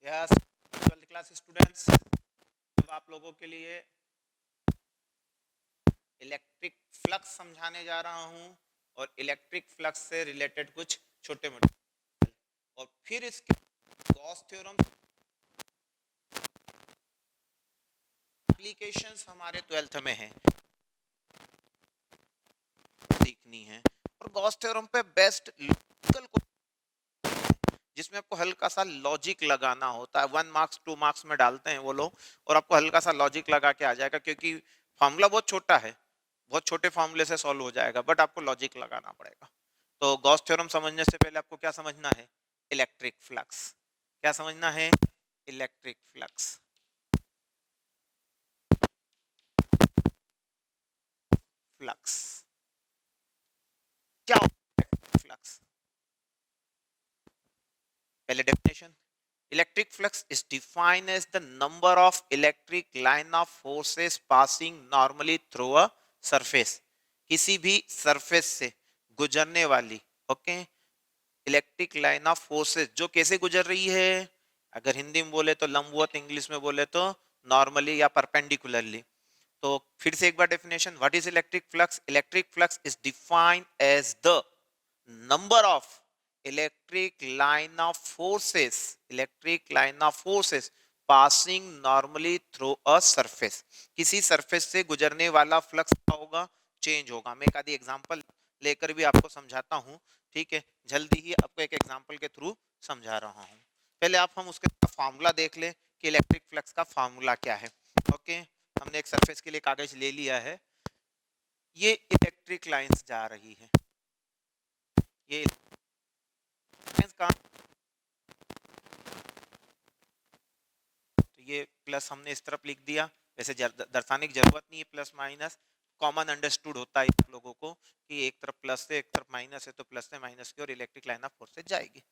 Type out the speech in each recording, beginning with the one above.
Yes 12th class students, अब आप लोगों के लिए इलेक्ट्रिक फ्लक्स समझाने जा रहा हूं और इलेक्ट्रिक फ्लक्स से रिलेटेड कुछ छोटे मोटे और फिर इसके गॉस थ्योरम एप्लीकेशंस हमारे 12th में हैं, सीखनी है। और गॉस थ्योरम पे बेस्ट लॉजिकल जिसमें आपको हल्का सा लॉजिक लगाना होता है, 1 मार्क्स 2 मार्क्स में डालते हैं वो लोग, और आपको हल्का सा लॉजिक लगा के आ जाएगा क्योंकि फॉर्मूला बहुत छोटा है, बहुत छोटे फॉर्मूले से सॉल्व हो जाएगा, बट आपको लॉजिक लगाना पड़ेगा। तो गॉस थ्योरम समझने से पहले आपको क्या समझना है? Electric flux. क्या समझना है? Electric flux. फ्लक्स क्या होता है? फ्लक्स पहले definition, electric flux is defined as the number of electric line of forces passing normally through a surface, किसी भी सरफेस से गुजरने वाली okay electric line of forces जो कैसे गुजर रही है, अगर हिंदी में बोले तो लंबवत, इंग्लिश में बोले तो नॉर्मली या परपेंडिकुलरली। तो फिर से एक बार definition, what is electric flux? Electric flux is defined as the number of electric line of forces, electric line of forces passing normally through a surface, किसी सरफेस से गुजरने वाला फ्लक्स क्या होगा? चेंज होगा। मैं एक आधी एग्जांपल लेकर भी आपको समझाता हूं, ठीक है? जल्दी ही आपको एक एग्जांपल के थ्रू समझा रहा हूं। पहले आप हम उसके फार्मूला देख लें कि इलेक्ट्रिक फ्लक्स का फार्मूला क्या है। ओके, हमने एक सरफेस के लिए कागज ले लिया है, ये इलेक्ट्रिक लाइंस जा रही है, ये का तो ये प्लस हमने इस तरफ लिख दिया, वैसे दर्शाने की जरूरत नहीं है, प्लस माइनस कॉमन अंडरस्टूड होता है आप लोगों को कि एक तरफ प्लस है एक तरफ माइनस है, तो प्लस से माइनस की और इलेक्ट्रिक लाइन ऑफ फोर्स से जाएगी।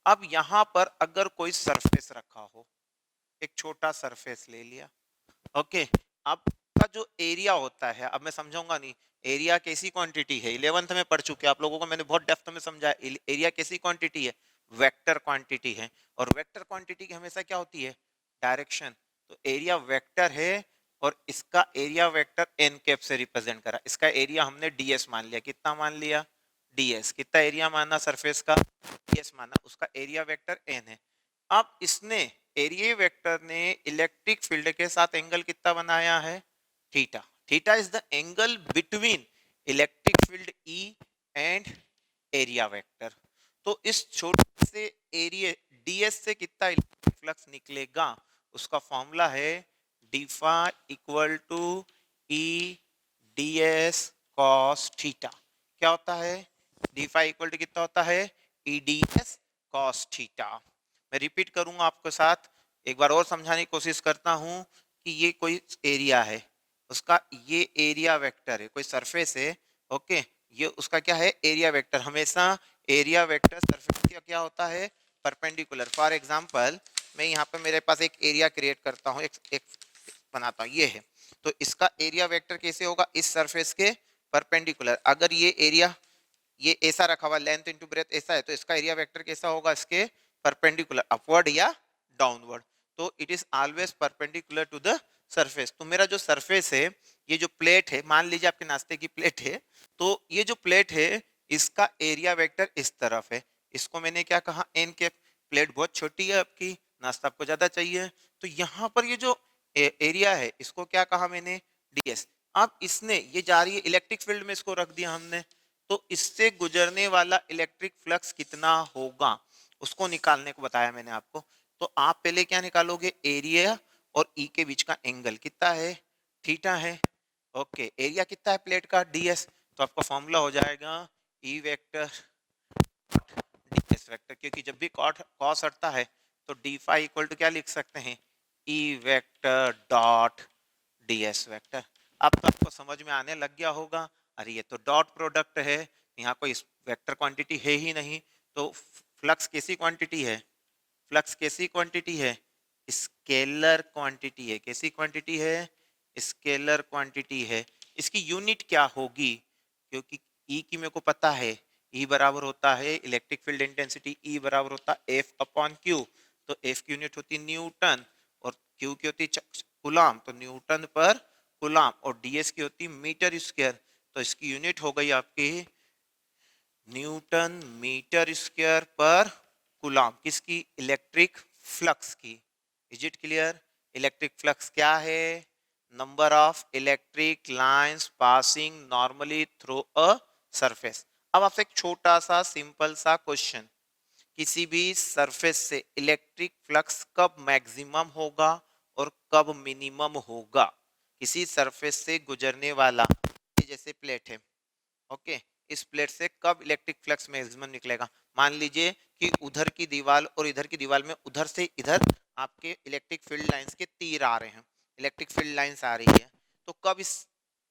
अब यहाँ पर अगर कोई सरफेस रखा हो, एक छोटा सरफेस ले लिया, ओके, अब का जो एरिया होता है, अब मैं समझाऊंगा नहीं, एरिया कैसी क्वांटिटी है, 11th में पढ़ चुके आप लोगों को मैंने बहुत डेप्थ में समझाया। एरिया कैसी क्वांटिटी है? वेक्टर क्वांटिटी है, और वेक्टर क्वांटिटी की हमेशा क्या होती है? डायरेक्शन। तो एरिया वेक्टर है और इसका एरिया वेक्टर एन कैप से रिप्रेजेंट करा, इसका एरिया हमने डीएस मान लिया। कितना मान लिया? डीएस। कितना एरिया माना सरफेस का? डीएस माना, उसका एरिया वेक्टर एन है। अब इसने एरिया वेक्टर ने इलेक्ट्रिक फील्ड के साथ एंगल कितना बनाया है? Theta. Theta is the angle between electric field E and area vector. तो इस छोटे से एरिया डीएस से कितना इलेक्ट्रिक फ्लक्स निकलेगा, उसका फॉर्मूला है d phi equal to E d s cos theta. क्या होता है? डीफा इक्वल टू कितना होता है? E d s cos theta. मैं रिपीट करूंगा आपके साथ, एक बार और समझाने की कोशिश करता हूं कि ये कोई एरिया है, उसका ये एरिया वेक्टर है, कोई सरफेस है, ओके, ये उसका क्या है? Area vector. हमेशा एरिया वेक्टर सरफेस का क्या होता है? परपेंडिकुलर। फॉर एग्जांपल मैं यहाँ पे मेरे पास एक एरिया क्रिएट करता हूँ, एक बनाता हूँ, ये है, तो इसका एरिया वेक्टर कैसे होगा? इस सरफेस के परपेंडिकुलर। अगर ये एरिया ये ऐसा रखा हुआ, लेंथ इनटू ब्रेथ ऐसा है, तो इसका एरिया वेक्टर कैसा होगा? इसके परपेंडिकुलर, अपवर्ड या डाउनवर्ड। तो it is always perpendicular to the surface. तो मेरा जो सरफेस है, ये जो प्लेट है, मान लीजिए आपके नाश्ते की प्लेट है, तो ये जो प्लेट है इसका एरिया वेक्टर इस तरफ है, इसको मैंने क्या कहा? एन के। प्लेट बहुत छोटी है आपकी, नाश्ता आपको ज्यादा चाहिए, तो यहाँ पर ये जो एरिया है इसको क्या कहा मैंने? डीएस। अब इसने ये जा रही है इलेक्ट्रिक फील्ड में, इसको रख दिया हमने, तो इससे गुजरने वाला इलेक्ट्रिक फ्लक्स कितना होगा उसको निकालने को बताया मैंने आपको। तो आप पहले क्या निकालोगे? एरिया और ई के बीच का एंगल कितना है? थीटा है। ओके, एरिया कितना है प्लेट का? डीएस। तो आपका फॉर्मूला हो जाएगा ई वेक्टर डीएस वेक्टर, क्योंकि जब भी कॉस हटता है तो डी फाई इक्वल टू क्या लिख सकते हैं? E vector dot DS vector. अब तो आपको समझ में आने लग गया होगा, अरे ये तो डॉट प्रोडक्ट है, यहाँ कोई वेक्टर क्वांटिटी है ही नहीं, तो फ्लक्स कैसी क्वांटिटी है? फ्लक्स कैसी क्वांटिटी है? स्केलर क्वांटिटी है। कैसी क्वांटिटी है? स्केलर क्वांटिटी है। इसकी यूनिट क्या होगी? क्योंकि ई की मेरे को पता है, ई बराबर होता है इलेक्ट्रिक फील्ड इंटेंसिटी, ई बराबर होता है एफ अपॉन क्यू। तो एफ की यूनिट होती न्यूटन और क्यू की होती कूलाम, तो न्यूटन पर कूलाम, और डीएस की होती मीटर स्क्वायर, तो इसकी यूनिट हो गई आपकी न्यूटन मीटर स्क्वायर पर कूलाम, किसकी? इलेक्ट्रिक फ्लक्स की। Is it clear? Electric flux क्या है? Number of electric lines passing normally through a surface. अब आपसे एक छोटा सा सिंपल सा क्वेश्चन, किसी भी सरफेस से इलेक्ट्रिक फ्लक्स कब मैक्सिमम होगा और कब मिनिमम होगा? किसी सरफेस से गुजरने वाला, जैसे प्लेट है, ओके, इस प्लेट से कब इलेक्ट्रिक फ्लक्स मैक्सिमम निकलेगा? मान लीजिए कि उधर की दीवार और इधर की दीवार में उधर से इधर आपके इलेक्ट्रिक फील्ड लाइंस के तीर आ रहे हैं, इलेक्ट्रिक फील्ड लाइंस आ रही है, तो कब इस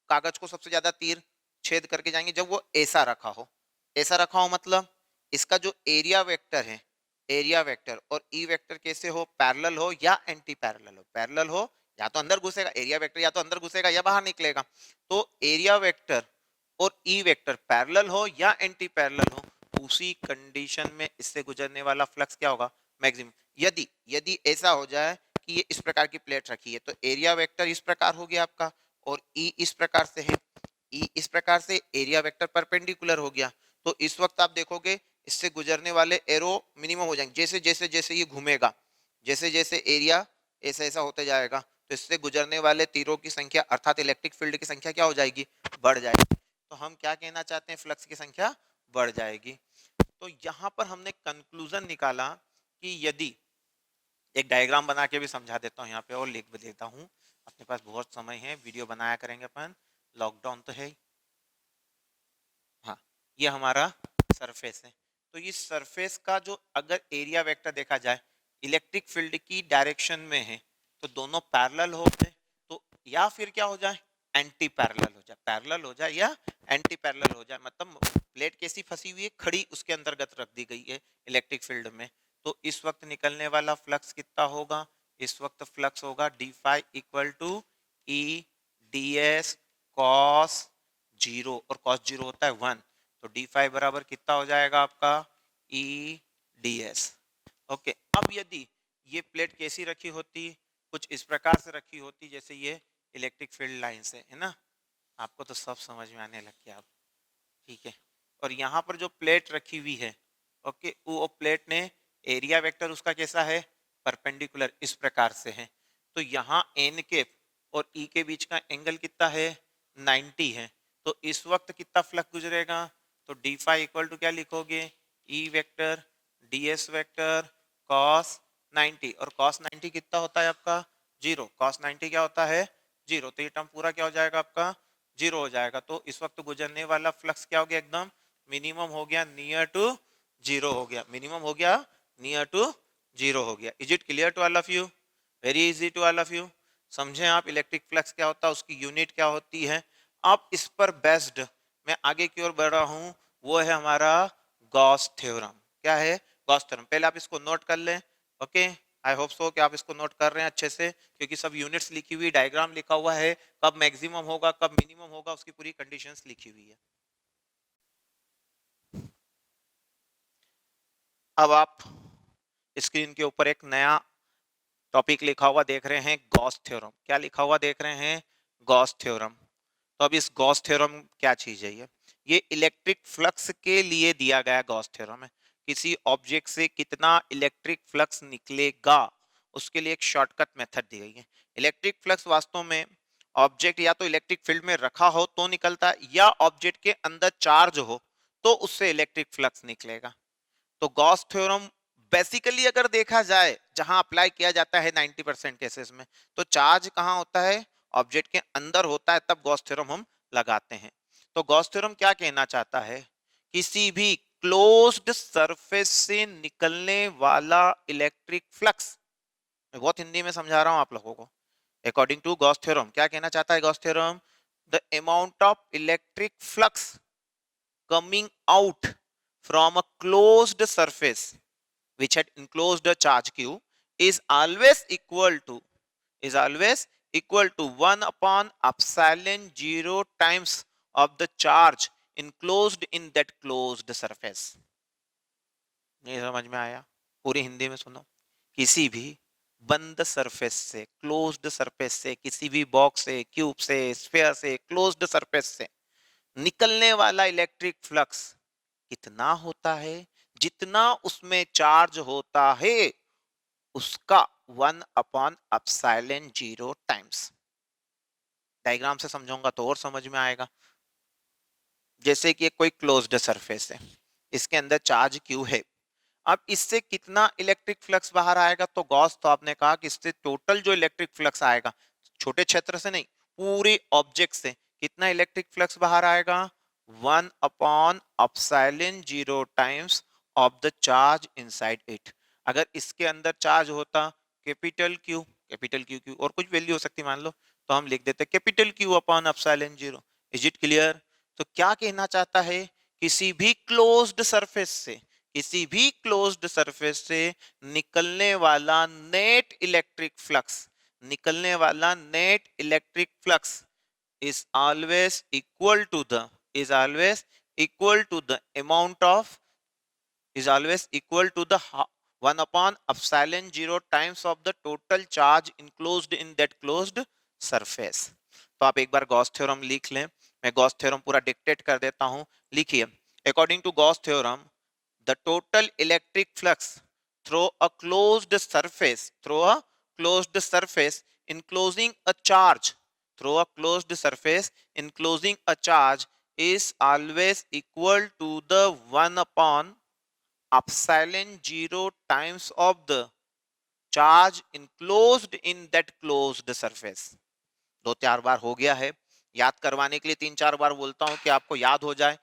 कागज को सबसे ज्यादा तीर छेद करके जाएंगे? जब वो ऐसा रखा हो। ऐसा रखा हो मतलब इसका जो एरिया वेक्टर है, एरिया वेक्टर और ई वेक्टर कैसे हो? पैरेलल हो या एंटी पैरेलल हो? पैरेलल हो या तो अंदर घुसेगा एरिया वेक्टर, या तो अंदर घुसेगा या बाहर निकलेगा। तो एरिया वेक्टर और ई वेक्टर पैरेलल हो या एंटी पैरेलल हो, उसी कंडीशन में इससे गुजरने वाला फ्लक्स क्या होगा? मैक्सिमम। यदि यदि ऐसा हो जाए कि ये इस प्रकार की प्लेट रखी है, तो एरिया वेक्टर इस प्रकार हो गया आपका और ई इस प्रकार से है, ई इस प्रकार से, एरिया वेक्टर परपेंडिकुलर हो गया, तो इस वक्त आप देखोगे इससे गुजरने वाले एरो मिनिमम हो जाएंगे। जैसे जैसे जैसे ये घूमेगा, जैसे जैसे एरिया ऐसा ऐसा होते जाएगा, तो इससे गुजरने वाले तीरों की संख्या अर्थात इलेक्ट्रिक फील्ड की संख्या क्या हो जाएगी? बढ़ जाएगी। तो हम क्या कहना चाहते हैं? फ्लक्स की संख्या बढ़ जाएगी। तो यहां पर हमने कंक्लूजन निकाला कि यदि, एक डायग्राम बना के भी समझा देता हूं यहाँ पे और लिख भी देता हूं, अपने पास बहुत समय है, वीडियो बनाया करेंगे अपन, लॉकडाउन तो है ही। हाँ, ये हमारा सरफेस है, तो इस सरफेस का जो अगर एरिया वेक्टर देखा जाए इलेक्ट्रिक फील्ड की डायरेक्शन में है, तो दोनों पैरेलल हो जाए, तो या फिर क्या हो जाए? एंटी पैरेलल हो जाए, पैरेलल हो जाए या एंटी पैरेलल हो जाए, मतलब प्लेट कैसी फंसी हुई है? खड़ी उसके अंतर्गत रख दी गई है इलेक्ट्रिक फील्ड में। तो इस वक्त निकलने वाला फ्लक्स कितना होगा? इस वक्त फ्लक्स होगा d phi equal to E d S cos zero, और कॉस जीरो होता है 1, तो डी फाई बराबर कितना हो जाएगा आपका? ई डी एस। ओके, अब यदि ये प्लेट कैसी रखी होती? कुछ इस प्रकार से रखी होती जैसे ये इलेक्ट्रिक फील्ड लाइन से, है ना? आपको तो सब समझ में आने लग गया अब, ठीक है। और यहाँ पर जो प्लेट रखी हुई है, ओके, वो प्लेट ने एरिया वेक्टर उसका कैसा है? परपेंडिकुलर, इस प्रकार से है, तो यहाँ एन के और ई के बीच का एंगल कितना है? 90 है, तो इस वक्त कितना फ्लक्स गुजरेगा? तो डी फाई इक्वल टू क्या लिखोगे? E vector D S vector cos 90, और कॉस 90 कितना होता है आपका? जीरो। कॉस 90 क्या होता है? जीरो। तो ये टर्म पूरा क्या हो जाएगा आपका? जीरो हो जाएगा। तो इस वक्त गुजरने वाला फ्लक्स क्या हो गया? एकदम मिनिमम हो गया, नियर टू जीरो हो गया, मिनिमम हो गया, नियर टू जीरो हो गया। Is it clear to all of you? Very easy to all of you. समझे आप इलेक्ट्रिक फ्लक्स क्या होता है, उसकी यूनिट क्या होती है? अब इस पर बेस्ड मैं आगे की ओर बढ़ रहा हूं, वो है हमारा गॉस थ्योरम। क्या है? Gauss theorem. पहले आप इसको नोट कर लें, ओके। आई होप सो कि आप इसको नोट कर रहे हैं अच्छे से, क्योंकि सब यूनिट्स लिखी हुई, डायग्राम लिखा हुआ है, कब मैक्सिमम होगा कब मिनिमम होगा उसकी पूरी कंडीशंस लिखी हुई है। अब आप स्क्रीन के ऊपर एक नया टॉपिक लिखा हुआ देख रहे हैं, गॉस थ्योरम। क्या लिखा हुआ देख रहे हैं? Gauss theorem. तो अब इस गॉस थ्योरम क्या चीज है? ये इलेक्ट्रिक फ्लक्स के लिए दिया गया गॉस थ्योरम है। किसी ऑब्जेक्ट से कितना इलेक्ट्रिक फ्लक्स निकलेगा उसके लिए एक शॉर्टकट मेथड दी गई है। इलेक्ट्रिक फ्लक्स वास्तव में ऑब्जेक्ट या तो इलेक्ट्रिक फील्ड में रखा हो तो निकलता है, या ऑब्जेक्ट के अंदर चार्ज हो तो उससे इलेक्ट्रिक फ्लक्स निकलेगा। तो गॉस थ्योरम बेसिकली अगर देखा जाए जहां अप्लाई किया जाता है 90% केसेस में, तो चार्ज कहां होता है? ऑब्जेक्ट के अंदर होता है, तब गॉस थ्योरम हम लगाते हैं। तो गॉस थ्योरम क्या कहना चाहता है? किसी भी क्लोज्ड सरफेस से निकलने वाला इलेक्ट्रिक फ्लक्स, मैं बहुत हिंदी में समझा रहा हूं आप लोगों को, अकॉर्डिंग टू गॉस थ्योरम क्या कहना चाहता है Gauss theorem? The amount of electric flux coming out from a closed surface which had enclosed a charge q is always equal to, is always equal to 1 upon epsilon 0 times of the charge enclosed in that closed surface। नहीं समझ में आया? पूरी हिंदी में सुनो। किसी भी बंद सरफेस से, क्लोज्ड सरफेस से, किसी भी बॉक्स से, क्यूब से, स्फीयर से, क्लोज्ड सरफेस से निकलने वाला इलेक्ट्रिक फ्लक्स कितना होता है? जितना उसमें चार्ज होता है उसका 1/0 टाइम्स। डायग्राम से समझाऊंगा तो और समझ में आएगा। जैसे कि कोई क्लोज्ड सरफेस है, इसके अंदर चार्ज क्यू है, अब इससे कितना इलेक्ट्रिक फ्लक्स बाहर आएगा? तो गॉस तो आपने कहा कि इससे टोटल जो इलेक्ट्रिक फ्लक्स आएगा, छोटे क्षेत्र से नहीं, पूरे ऑब्जेक्ट से कितना इलेक्ट्रिक फ्लक्स बाहर आएगा? 1/0 times of the charge inside it. अगर इसके अंदर चार्ज होता capital Q, capital Q Q और कुछ वैल्यू हो सकती मान लो, तो हम लिख देते capital Q upon epsilon zero. Is it clear? तो क्या कहना चाहता है? किसी भी क्लोज्ड सरफेस से, किसी भी क्लोज्ड सरफेस से निकलने वाला नेट इलेक्ट्रिक फ्लक्स, निकलने वाला net electric flux is always equal to the is always equal to the amount of is always equal to the 1/0 times of the total charge enclosed in that closed surface। तो आप एक बार Gauss theorem लिख लें, मैं Gauss theorem पूरा dictate कर देता हूं, लिखिए। According to Gauss theorem, the total electric flux through a closed surface enclosing a charge through a closed surface enclosing a charge is always equal to the 1/0 times of the charge enclosed in that closed surface। दो चार बार हो गया है, याद करवाने के लिए तीन चार बार बोलता हूं कि आपको याद हो जाए,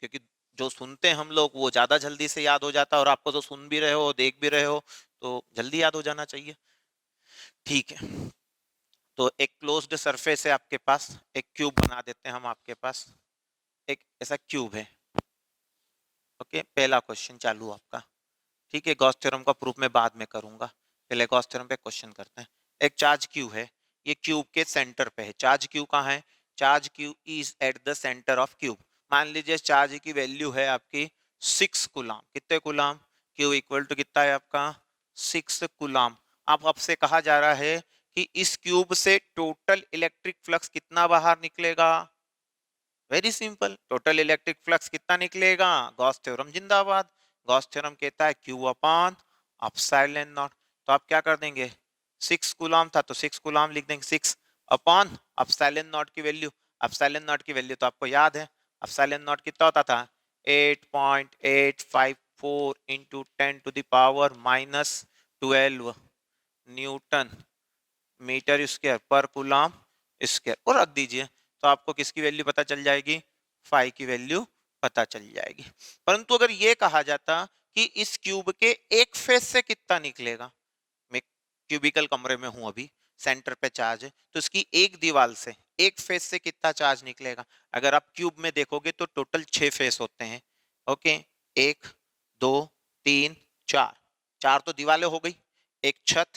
क्योंकि जो सुनते हैं हम लोग वो ज्यादा जल्दी से याद हो जाता है, और आपको तो सुन भी रहे हो देख भी रहे हो तो जल्दी याद हो जाना चाहिए। ठीक है, तो एक क्लोज्ड सरफेस है आपके पास, एक क्यूब बना देते हैं हम आपके पास, एक ऐसा क्यूब है। ओके, पहला क्वेश्चन चालू आपका। ठीक है, गॉस थ्योरम का प्रूफ मैं बाद में करूंगा, पहले गॉस थ्योरम पे क्वेश्चन करते हैं। एक चार्ज क्यू है, ये क्यूब के सेंटर पे है। चार्ज क्यू कहाँ है? Charge Q is at the centre of cube. मान लीजिए चार्ज की वैल्यू है आपकी 6 कूलाम। कितने कूलाम? क्यू इक्वल टू कितना है आपका? 6 कूलाम। अब आपसे कहा जा रहा है कि इस क्यूब से टोटल इलेक्ट्रिक फ्लक्स कितना बाहर निकलेगा? Very simple, total electric flux कितना निकलेगा? गॉस थ्योरम जिंदाबाद। गॉस थ्योरम कहता है क्यू अपॉन एप्सिलॉन नॉट। तो आप क्या कर देंगे? 6 कूलम था तो 6 कूलम लिख देंगे, 6 अपॉन एप्सिलॉन नॉट की वैल्यू। एप्सिलॉन नॉट की वैल्यू तो आपको याद है, एप्सिलॉन नॉट कितना होता था? 8.854 इंटू 10⁻⁻12 न्यूटन मीटर स्क्वायर पर कूलम स्क्वायर, और रख दीजिए। तो आपको किसकी वैल्यू पता चल जाएगी? फाई की वैल्यू पता चल जाएगी। परंतु अगर ये कहा जाता कि इस क्यूब के एक फेस से कितना निकलेगा, मैं क्यूबिकल कमरे में हूं अभी, सेंटर पे चार्ज है, तो इसकी एक दीवार से, एक फेस से कितना चार्ज निकलेगा? अगर आप क्यूब में देखोगे तो टोटल 6 फेस होते हैं। ओके, 1 2 3 4, 4 तो दीवारें हो गई, एक छत,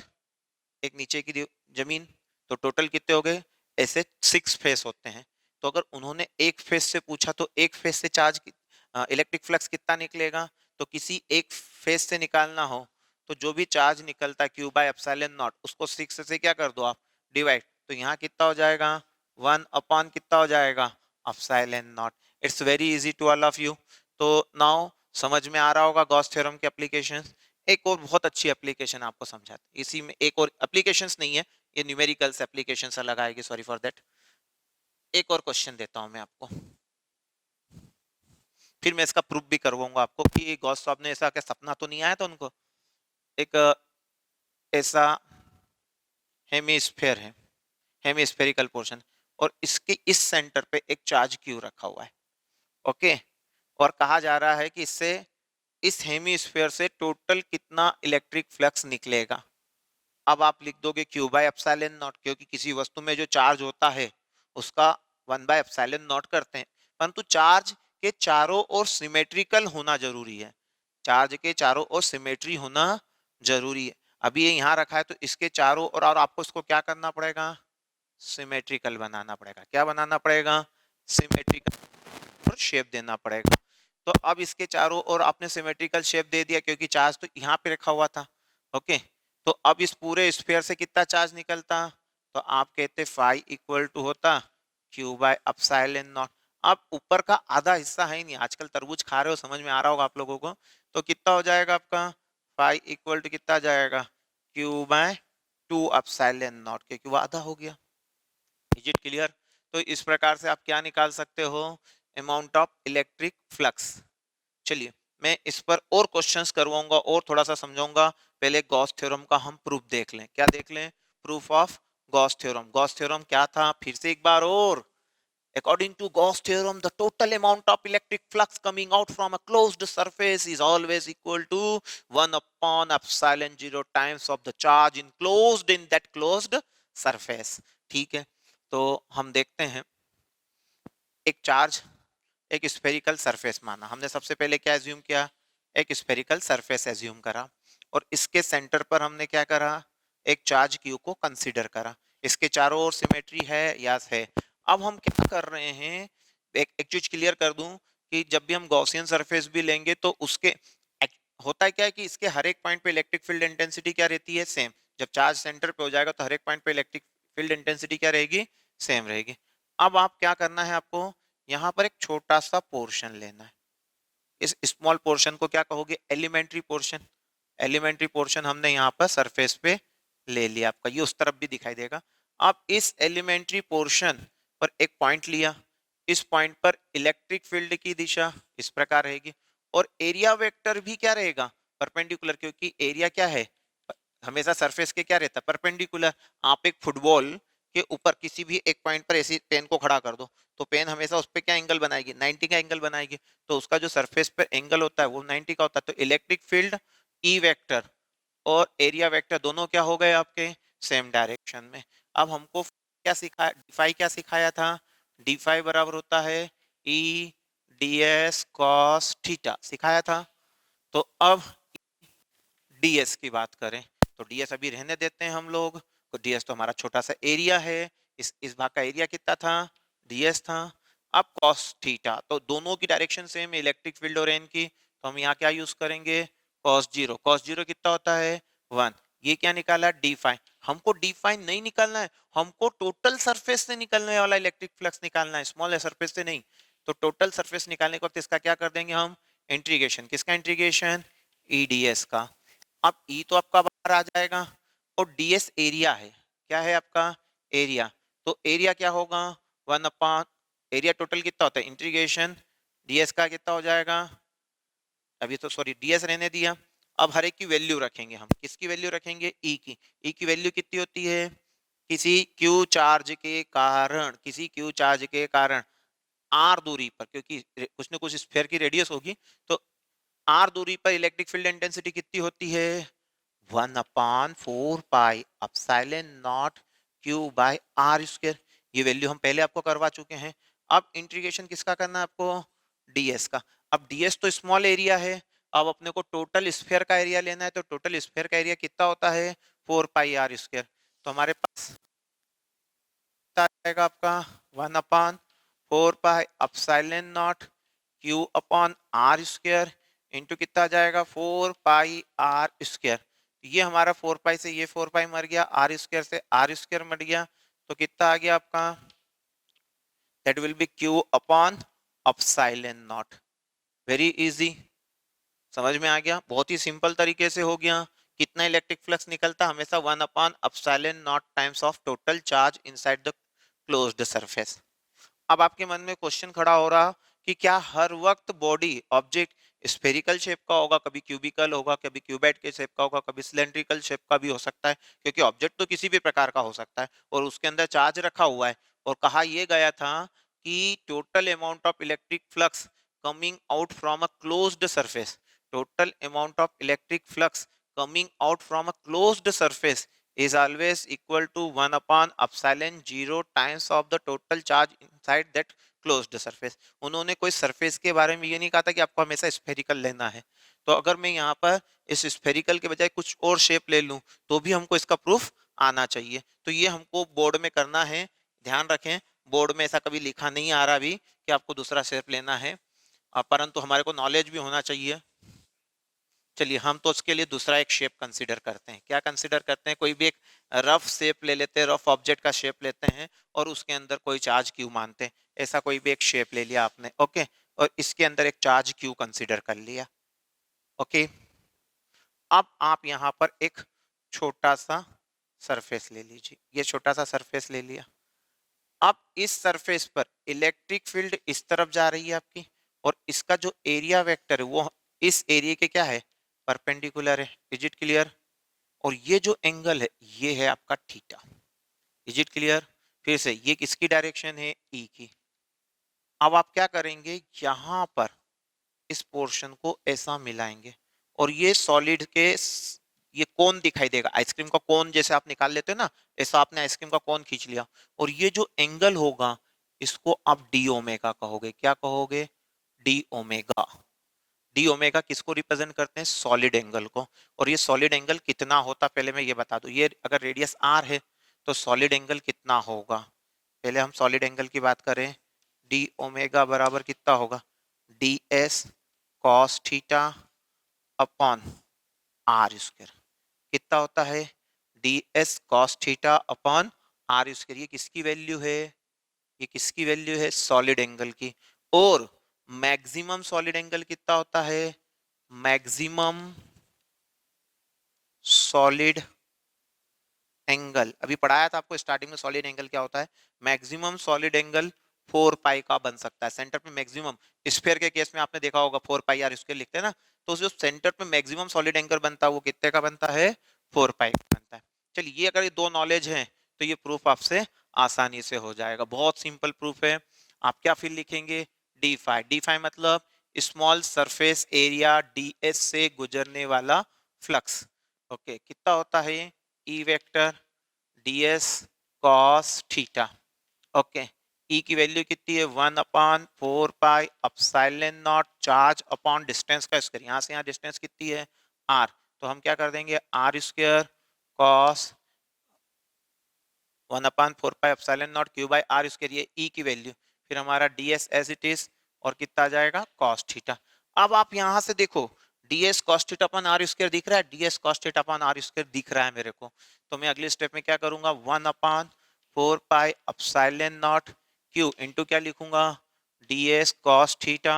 एक नीचे की जमीन, तो टोटल कितने हो गए? ऐसे 6 फेस होते हैं। तो अगर उन्होंने एक फेस से पूछा तो एक फेस से चार्ज इलेक्ट्रिक फ्लक्स कितना निकलेगा? तो किसी एक फेस से निकालना हो तो जो भी चार्ज निकलता है क्यू बाय एप्सिलॉन नॉट, उसको 6 से क्या कर दो आप? डिवाइड। तो यहाँ कितना हो जाएगा? 1 अपॉन कितना हो जाएगा? Epsilon naught. It's very easy to all of you. तो नाउ समझ में आ रहा होगा गॉस थ्योरम के एप्लीकेशन। एक और बहुत अच्छी एप्लीकेशन आपको समझाते हैं, इसी में एक और एप्लीकेशंस नहीं है, ये न्यूमेरिकल्स एप्लीकेशंस अलग आएगी, सॉरी फॉर दैट। एक और क्वेश्चन देता हूं मैं आपको, फिर मैं इसका प्रूफ भी करवाऊंगा आपको कि गॉस साहब ने ऐसा क्या सपना तो नहीं आया था उनको। एक ऐसा हेमिस्फेयर है, हेमिस्फेरिकल पोर्शन, और इसके इस सेंटर पे एक चार्ज क्यू रखा हुआ है। ओके, और कहा जा रहा है कि इससे, इस हेमिस्फेयर से टोटल कितना इलेक्ट्रिक फ्लक्स निकलेगा? अब आप लिख दोगे क्यू बाय एप्सिलॉन नॉट, क्योंकि किसी वस्तु में जो चार्ज होता है उसका 1 बाय एप्सिलॉन नॉट करते हैं, परंतु चार्ज के चारों ओर सिमेट्रिकल होना जरूरी है। चार्ज के चारों ओर सिमेट्री होना जरूरी है। अभी ये यहाँ रखा है तो इसके चारों ओर, और आपको इसको क्या करना पड़ेगा? सिमेट्रिकल बनाना पड़ेगा। क्या बनाना पड़ेगा? सिमेट्रिकल शेप देना पड़ेगा। तो अब इसके चारों ओर आपने सिमेट्रिकल शेप दे दिया, क्योंकि चार्ज तो यहाँ पे रखा हुआ था। ओके, तो अब इस पूरे स्फीयर से कितना चार्ज निकलता, तो आप कहते फाई इक्वल टू होता क्यू बाय एप्सिलॉन नॉट। अब ऊपर का आधा हिस्सा है ही नहीं, आजकल तरबूज खा रहे हो, समझ में आ रहा होगा आप लोगों को, तो कितना हो जाएगा आपका फाई इक्वल टू कितना जाएगा क्यू बाय 2 एप्सिलॉन नॉट, क्योंकि वो आधा हो गया। Is it clear? तो इस प्रकार से आप क्या निकाल सकते हो, अमाउंट ऑफ इलेक्ट्रिक फ्लक्स। चलिए मैं इस पर और क्वेश्चंस करवाऊंगा और थोड़ा सा समझाऊंगा, पहले गॉस थ्योरम का हम प्रूफ देख लें। क्या देख लें? Proof of Gauss theorem. Gauss theorem क्या था, फिर से एक बार और। According to Gauss theorem, the total amount of electric flux coming out from a closed surface is always equal to 1 upon epsilon 0 times of the charge enclosed in that closed surface। ठीक है, तो हम देखते हैं, एक charge एक spherical surface माना हमने, सबसे पहले क्या एज्यूम किया, एक स्फेरिकल सरफेस एज्यूम करा, और इसके सेंटर पर हमने क्या करा, एक चार्ज क्यू को कंसीडर करा। इसके चारों ओर सिमेट्री है, यस है। अब हम क्या कर रहे हैं, एक चीज क्लियर कर दूं कि जब भी हम गॉसियन सरफेस भी लेंगे तो उसके होता है क्या है कि इसके हर एक पॉइंट पे इलेक्ट्रिक फील्ड इंटेंसिटी क्या रहती है, सेम। जब चार्ज सेंटर पे हो जाएगा तो हर एक पॉइंट पे इलेक्ट्रिक फील्ड इंटेंसिटी क्या रहेगी, सेम रहेगी। अब आप क्या करना है, आपको यहाँ पर एक छोटा सा पोर्शन लेना है। इस स्मॉल पोर्शन को क्या कहोगे, एलिमेंट्री पोर्शन। एलिमेंट्री पोर्शन हमने यहाँ पर सरफेस पे ले लिया, आपका ये उस तरफ भी दिखाई देगा। अब इस एलिमेंट्री पोर्शन पर एक पॉइंट लिया, इस पॉइंट पर इलेक्ट्रिक फील्ड की दिशा इस प्रकार रहेगी, और एरिया वेक्टर भी क्या रहेगा, परपेंडिकुलर, क्योंकि एरिया क्या है, हमेशा सरफेस के क्या रहता है, परपेंडिकुलर। आप एक फुटबॉल के ऊपर किसी भी एक पॉइंट पर ऐसी पेन को खड़ा कर दो, तो पेन हमेशा उस पर क्या एंगल बनाएगी, 90 का एंगल बनाएगी, तो उसका जो सरफेस पर एंगल होता है वो 90 का होता है। तो इलेक्ट्रिक फील्ड ई वेक्टर और एरिया वेक्टर दोनों क्या हो गए आपके, सेम डायरेक्शन में। अब हमको क्या सिखाया, डिफाई क्या सिखाया था, डिफाई बराबर होता है E d S cos theta सिखाया था। तो अब डीएस की बात करें, तो डीएस अभी रहने देते हैं हम लोग, तो डीएस तो हमारा छोटा सा एरिया है, इस भाग का एरिया कितना था, डीएस था। अब कॉस थीटा, तो दोनों की डायरेक्शन सेम, इलेक्ट्रिक फील्ड और एन की, तो हम यहाँ क्या यूज करेंगे, कॉस जीरो। कॉस जीरो कितना होता है, 1। ये क्या निकाला, डी फाइन। हमको डी फाइन नहीं निकालना है, हमको टोटल सरफेस से निकलने वाला इलेक्ट्रिक फ्लक्स निकालना है, स्मॉल सरफेस से नहीं। तो टोटल सरफेस निकालने के वक्त इसका क्या कर देंगे हम, इंटीग्रेशन। किसका इंटीग्रेशन, ईडीएस का। अब ई तो आपका बाहर आ जाएगा, और डीएस एरिया है, क्या है आपका, एरिया। तो एरिया क्या होगा, 1/, एरिया टोटल कितना होता है, इंटीग्रेशन डीएस का कितना हो जाएगा, अभी तो सॉरी डीएस रहने दिया। अब हर एक की वैल्यू रखेंगे हम, किसकी वैल्यू रखेंगे, ई की। ई की वैल्यू कितनी होती है, किसी क्यू चार्ज के कारण, किसी क्यू चार्ज के कारण आर दूरी पर, क्योंकि कुछ न कुछ स्फीयर की रेडियस होगी, तो आर दूरी पर इलेक्ट्रिक फील्ड इंटेंसिटी कितनी होती है, 1/4 pi epsilon naught Q by are square. ये वैल्यू हम पहले आपको करवा चुके हैं। अब इंटीग्रेशन किसका करना है आपको, डीएस का। अब डीएस तो स्मॉल एरिया है, अब अपने को टोटल स्फीयर का एरिया लेना है, तो टोटल स्फीयर का एरिया कितना होता है, 4 पाई आर स्क्वायर। तो हमारे पास आएगा आपका 1/4 pi epsilon naught Q upon R square into कितना जाएगा, 4 पाई आर स्क्वायर। ये हमारा 4 पाई से ये 4 पाई मर गया, आर स्क्वायर से आर स्क्वायर मर गया, तो कितना आ गया आपका, that will be Q upon epsilon not. Very easy, समझ में आ गया, बहुत ही सिंपल तरीके से हो गया। कितना इलेक्ट्रिक फ्लक्स निकलता, हमेशा 1/एप्सिलॉन naught times of total charge inside the closed surface. अब आपके मन में क्वेश्चन खड़ा हो रहा कि क्या हर वक्त बॉडी ऑब्जेक्ट स्फेरिकल शेप का होगा, कभी क्यूबिकल होगा, कभी क्यूबाइड के शेप का होगा, कभी सिलेंड्रिकल शेप का भी हो सकता है, क्योंकि ऑब्जेक्ट तो किसी भी प्रकार का हो सकता है और उसके अंदर चार्ज रखा हुआ है। और कहा यह गया था कि total amount of electric flux coming out from a closed surface, total amount of electric flux coming out from a closed surface is always equal to 1/epsilon 0 times of the total charge inside that closed surface। उन्होंने कोई surface के बारे में ये नहीं कहा था कि आपको हमेशा स्फेरिकल लेना है। तो अगर मैं यहाँ पर इस स्फेरिकल के बजाय कुछ और शेप ले लूँ तो भी हमको इसका प्रूफ आना चाहिए। तो ये हमको बोर्ड में करना है, ध्यान रखें, बोर्ड में ऐसा कभी लिखा नहीं आ रहा अभी कि आपको दूसरा शेप लेना है, परंतु हमारे को नॉलेज भी होना चाहिए। चलिए हम तो उसके लिए दूसरा एक शेप कंसीडर करते हैं। क्या कंसीडर करते हैं? कोई भी एक रफ शेप ले लेते हैं, रफ ऑब्जेक्ट का शेप लेते हैं और उसके अंदर कोई चार्ज क्यू मानते हैं। ऐसा कोई भी एक शेप ले लिया आपने, ओके, और इसके अंदर एक चार्ज क्यू कंसीडर कर लिया, ओके। अब आप यहाँ पर एक छोटा सा सरफेस ले लीजिए, ये छोटा सा सरफेस ले लिया। अब इस सरफेस पर इलेक्ट्रिक फील्ड इस तरफ जा रही है आपकी, और इसका जो एरिया वेक्टर है वो इस एरिया के क्या है, परपेंडिकुलर है। Is it clear? और ये जो एंगल है ये है आपका थीटा। Is it clear? फिर से ये किसकी डायरेक्शन है, ई की। अब आप क्या करेंगे, यहां पर इस पोर्शन को ऐसा मिलाएंगे और ये सॉलिड के ये कोन दिखाई देगा, आइसक्रीम का कोन जैसे आप निकाल लेते हैं ना, ऐसा आपने आइसक्रीम का कोन खींच लिया, और ये जो एंगल होगा इसको आप डी ओमेगा कहोगे। क्या कहोगे? D omega. डी ओमेगा किसको रिप्रेजेंट करते हैं, सॉलिड एंगल को। और ये सॉलिड एंगल कितना होता पहले मैं ये बता दूं, ये अगर रेडियस आर है तो सॉलिड एंगल कितना होगा, पहले हम सॉलिड एंगल की बात करें। डी ओमेगा बराबर कितना होगा, d S cos theta upon R square. कितना होता है, d S cos theta upon R square. ये किसकी वैल्यू है, ये किसकी वैल्यू है, सॉलिड एंगल की। और मैक्सिमम सॉलिड एंगल कितना होता है, मैक्सिमम सॉलिड एंगल अभी पढ़ाया था आपको स्टार्टिंग में, सॉलिड एंगल क्या होता है, मैक्सिमम सॉलिड एंगल 4 पाई का बन सकता है। सेंटर पे मैक्सिमम, स्फीयर के केस में आपने देखा होगा 4 पाई आर स्क्वायर लिखते हैं ना, तो जो सेंटर पे मैक्सिमम सॉलिड एंगल बनता है वो कितने का बनता है, 4 पाई का बनता है। चलिए ये अगर ये दो नॉलेज है तो ये प्रूफ आपसे आसानी से हो जाएगा, बहुत सिंपल प्रूफ है। आप क्या फिर लिखेंगे, डी फाई। डी फाई मतलब small surface area d s से गुजरने वाला फ्लक्स, ओके। कितना होता है, E vector ds cos theta, okay. E की वैल्यू कितनी है, 1/4 pi epsilon naught charge upon distance का स्क्वायर। यहाँ से यहाँ डिस्टेंस कितनी है, r, तो हम क्या कर देंगे, R square cos 1/4 pi epsilon naught Q by R square, ये ई की वैल्यू। फिर हमारा ds एज इट इज, और कितना आ जाएगा, cos थीटा। अब आप यहाँ से देखो ds cos theta upon R square दिख रहा है, ds cos theta upon R square दिख रहा है मेरे को, तो मैं अगले स्टेप में क्या करूंगा, 1/4 pi epsilon naught Q into क्या लिखूंगा, ds cos theta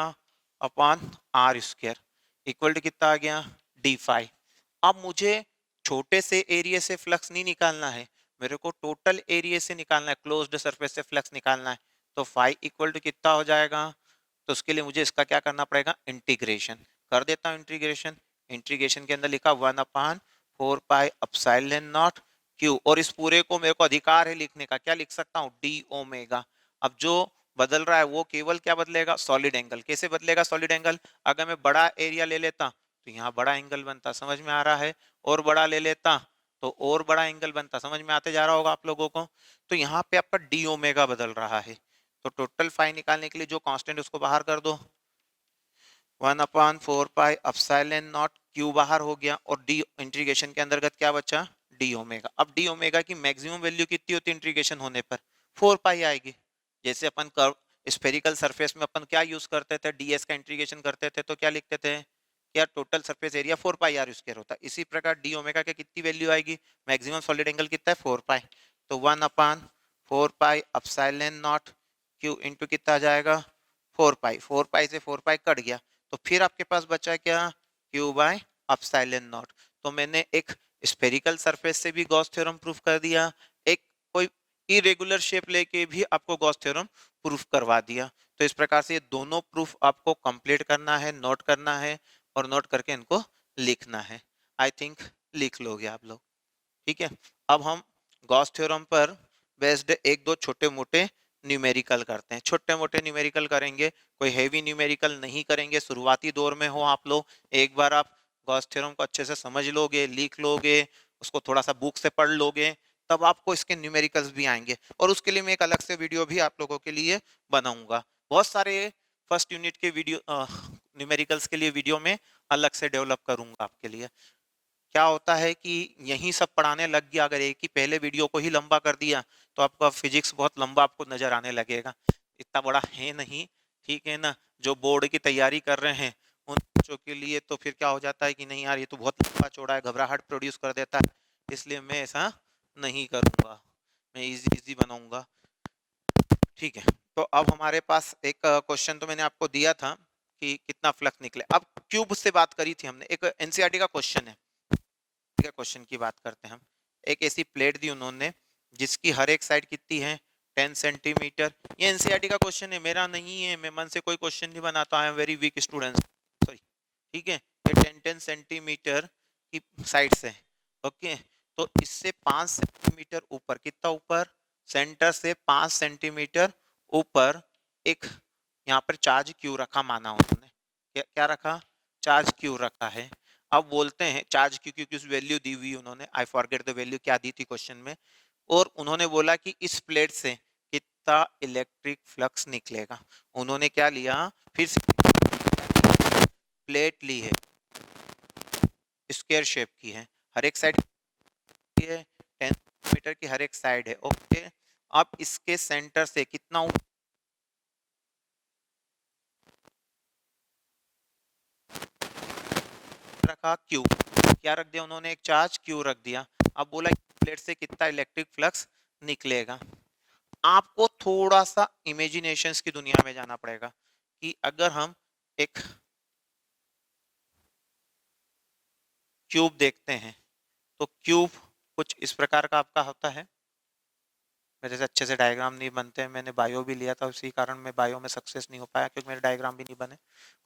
upon R square equal to कितना आ गया, डी फाई। अब मुझे छोटे से एरिया से फ्लक्स नहीं निकालना है, मेरे को टोटल एरिया से निकालना है, क्लोज्ड सरफेस से फ्लक्स निकालना है। तो फाई इक्वल टू कितना हो जाएगा, तो उसके लिए मुझे इसका क्या करना पड़ेगा, इंटीग्रेशन कर देता हूँ। इंटीग्रेशन, इंटीग्रेशन के अंदर लिखा 1/4 पाई अपसाइलन नॉट क्यू, और इस पूरे को मेरे को अधिकार है लिखने का, क्या लिख सकता हूँ, डी ओमेगा। अब जो बदल रहा है वो केवल क्या बदलेगा, सॉलिड एंगल। कैसे बदलेगा सॉलिड एंगल, अगर मैं बड़ा एरिया ले लेता तो यहाँ बड़ा एंगल बनता, समझ में आ रहा है, और बड़ा ले लेता तो और बड़ा एंगल बनता, समझ में आते जा रहा होगा आप लोगों को। तो यहाँ पे आपका डी ओमेगा बदल रहा है, तो टोटल फाई निकालने के लिए जो कांस्टेंट उसको बाहर कर दो, 1/4 पाई अपसाइलन नॉट क्यू बाहर हो गया, और डी इंटीग्रेशन के अंतर्गत क्या बचा, डी ओमेगा। अब डी ओमेगा की मैक्सिमम वैल्यू कितनी होती है इंटीग्रेशन होने पर, 4 पाई आएगी। जैसे अपन कर्व स्फेरिकल सरफेस में अपन क्या यूज करते थे, डीएस का इंटीग्रेशन करते थे तो क्या लिखते थे, क्या total surface area 4 pi R square होता है। इसी प्रकार डी ओमेगा के कितनी वैल्यू आएगी, मैक्सिमम सॉलिड एंगल कितना है, 4 पाई, तो 1/4 pi epsilon naught Q into कितना आ जाएगा, 4 पाई। 4 पाई से 4 पाई कट गया, तो फिर आपके पास बचा क्या, क्यू बाय अपसाइलन नॉट। तो मैंने एक स्फेरिकल सरफेस से भी गॉस थ्योरम प्रूफ कर दिया, एक कोई इरेगुलर शेप लेके भी आपको गॉस थ्योरम प्रूफ करवा दिया। तो इस प्रकार से ये दोनों प्रूफ आपको कंप्लीट करना है, नोट करना है, और नोट करके इनको लिखना है। आई थिंक लिख लोगे आप लोग, ठीक है। अब हम गॉस थ्योरम पर बेस्ड एक दो छोटे मोटे न्यूमेरिकल करते हैं, छोटे मोटे न्यूमेरिकल करेंगे, कोई हेवी न्यूमेरिकल नहीं करेंगे। शुरुआती दौर में हो आप लोग, एक बार आप गॉस थ्योरम को अच्छे से समझ लोगे, लिख लोगे, उसको थोड़ा सा बुक से पढ़ लोगे, तब आपको इसके न्यूमेरिकल्स भी आएंगे। और उसके लिए मैं एक अलग से वीडियो भी आप लोगों के लिए बनाऊंगा। बहुत सारे फर्स्ट यूनिट के वीडियो न्यूमेरिकल्स के लिए वीडियो में अलग से डेवलप करूंगा आपके लिए। क्या होता है कि यही सब पढ़ाने लग गया, अगर एक ही पहले वीडियो को ही लंबा कर दिया तो आपका फिजिक्स बहुत लंबा आपको नजर आने लगेगा, इतना बड़ा है नहीं, ठीक है ना। जो बोर्ड की तैयारी कर रहे हैं उन बच्चों के लिए तो फिर क्या हो जाता है कि नहीं यार ये तो बहुत लंबा चौड़ा है, घबराहट प्रोड्यूस कर देता है, इसलिए मैं ऐसा नहीं करूंगा, मैं इजी इजी बनाऊंगा। ठीक है, तो अब हमारे पास एक क्वेश्चन तो मैंने आपको दिया था कि कितना फ्लक्स निकले। अब क्यूब से बात करी थी हमने, एक एनसीईआरटी का क्वेश्चन है, ठीक है, क्वेश्चन की बात करते हैं हम। एक ऐसी प्लेट दी उन्होंने जिसकी हर एक साइड कितनी है 10 सेंटीमीटर। ये एनसीईआरटी का क्वेश्चन है, मेरा नहीं है, मैं मन से कोई क्वेश्चन नहीं बनाता, आई am very weak student, sorry. ठीक है, ये 10 10 सेंटीमीटर की साइड से, ओके। तो इससे 5 सेंटीमीटर ऊपर, कितना ऊपर, सेंटर से 5 सेंटीमीटर ऊपर एक यहाँ पर चार्ज क्यू रखा माना उन्होंने, क्या रखा, चार्ज क्यू रखा है। अब बोलते हैं चार्ज क्यू की कुछ वैल्यू दी हुई उन्होंने, आई फॉरगेट द वैल्यू क्या दी थी क्वेश्चन में, और उन्होंने बोला कि इस प्लेट से कितना इलेक्ट्रिक फ्लक्स निकलेगा। उन्होंने क्या लिया, फिर से प्लेट ली है, स्क्वायर शेप की है, हर एक साइड की है 10 मीटर की हर एक साइड है, ओके। अब इसके सेंटर से कितना रखा, क्यू, क्या रख दिया उन्होंने, एक चार्ज क्यू रख दिया। अब बोला प्लेट से कितना इलेक्ट्रिक फ्लक्स निकलेगा। आपको थोड़ा सा इमेजिनेशंस की दुनिया में जाना पड़ेगा कि अगर हम एक क्यूब देखते हैं तो क्यूब कुछ इस प्रकार का आपका होता है। मेरे से अच्छे से डायग्राम नहीं बनते हैं, मैंने बायो भी लिया था, उसी कारण मैं बायो में सक्सेस नहीं हो पाया क्योंकि मेरे डायग्राम भी नहीं बने,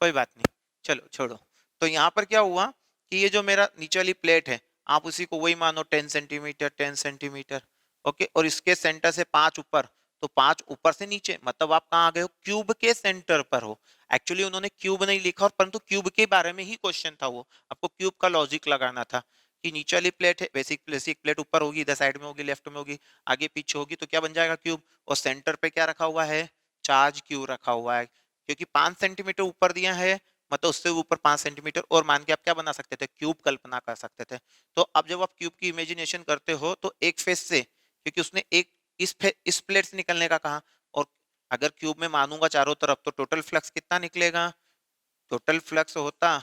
कोई बात नहीं, चलो छोड़ो। तो यहाँ पर क्या हुआ कि ये जो मेरा नीचे वाली प्लेट है, आप उसी को वही मानो 10 सेंटीमीटर 10 सेंटीमीटर, ओके, और इसके सेंटर से 5 ऊपर, तो 5 ऊपर से नीचे, मतलब आप कहाँ आ गए हो, क्यूब के सेंटर पर हो। एक्चुअली उन्होंने क्यूब नहीं लिखा, और परंतु क्यूब के बारे में ही क्वेश्चन था, वो आपको क्यूब का लॉजिक लगाना था कि नीचे वाली प्लेट है, बेसिक बेसिक प्लेट ऊपर होगी, इधर साइड में होगी, लेफ्ट में होगी, आगे पीछे होगी, तो क्या बन जाएगा क्यूब, और सेंटर पे क्या रखा हुआ है, चार्ज क्यू रखा हुआ है, क्योंकि 5 सेंटीमीटर ऊपर दिया है, मतलब उससे ऊपर 5 सेंटीमीटर और मान के आप क्या बना सकते थे, क्यूब कल्पना कर सकते थे। तो अब जब आप क्यूब की इमेजिनेशन करते हो तो एक फेस से, क्योंकि उसने एक इस प्लेट से निकलने का कहा, और अगर क्यूब में मानूंगा चारों तरफ तो टोटल फ्लक्स कितना निकलेगा, टोटल फ्लक्स होता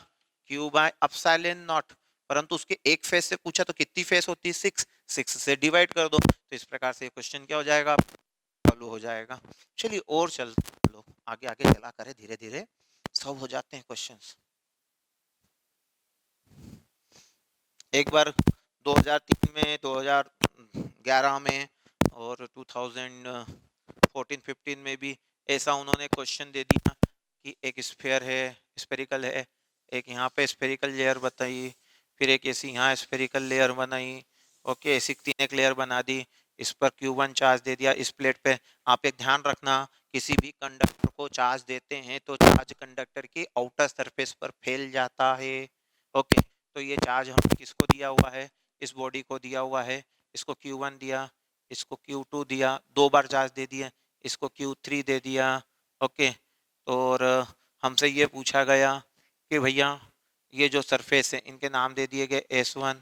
क्यू बाय एप्सिलॉन नॉट, परंतु उसके एक फेस से पूछा तो कितनी फेस होती है, 6, 6 से डिवाइड कर दो, तो इस प्रकार से क्वेश्चन क्या हो जाएगा, सॉल्व हो जाएगा। चलिए और चलो आगे आगे चला करें, धीरे धीरे सॉल्व हो जाते हैं क्वेश्चंस। एक बार 2003 में, 2011 में और 2014-15 में भी ऐसा उन्होंने क्वेश्चन दे दिया कि एक स्फीयर है, स्फेरिकल है, एक यहाँ पे स्फेरिकल लेयर बताई, फिर एक ऐसी यहाँ स्फेरिकल लेयर बनाई, ओके, ऐसी 3 एक लेयर बना दी, इस पर Q1 चार्ज दे दिया, इस प्लेट पे। आप एक ध्यान रखना, किसी भी कंडक्टर को चार्ज देते हैं तो चार्ज कंडक्टर के आउटर सरफेस पर फैल जाता है, ओके। तो ये चार्ज हमने किसको दिया हुआ है, इस बॉडी को दिया हुआ है, इसको Q1 दिया, इसको Q2 दिया, 2 बार चार्ज दे दिया, इसको Q3 दे दिया, ओके। और हमसे ये पूछा गया कि भैया ये जो सरफेस है इनके नाम दे दिए गए S1,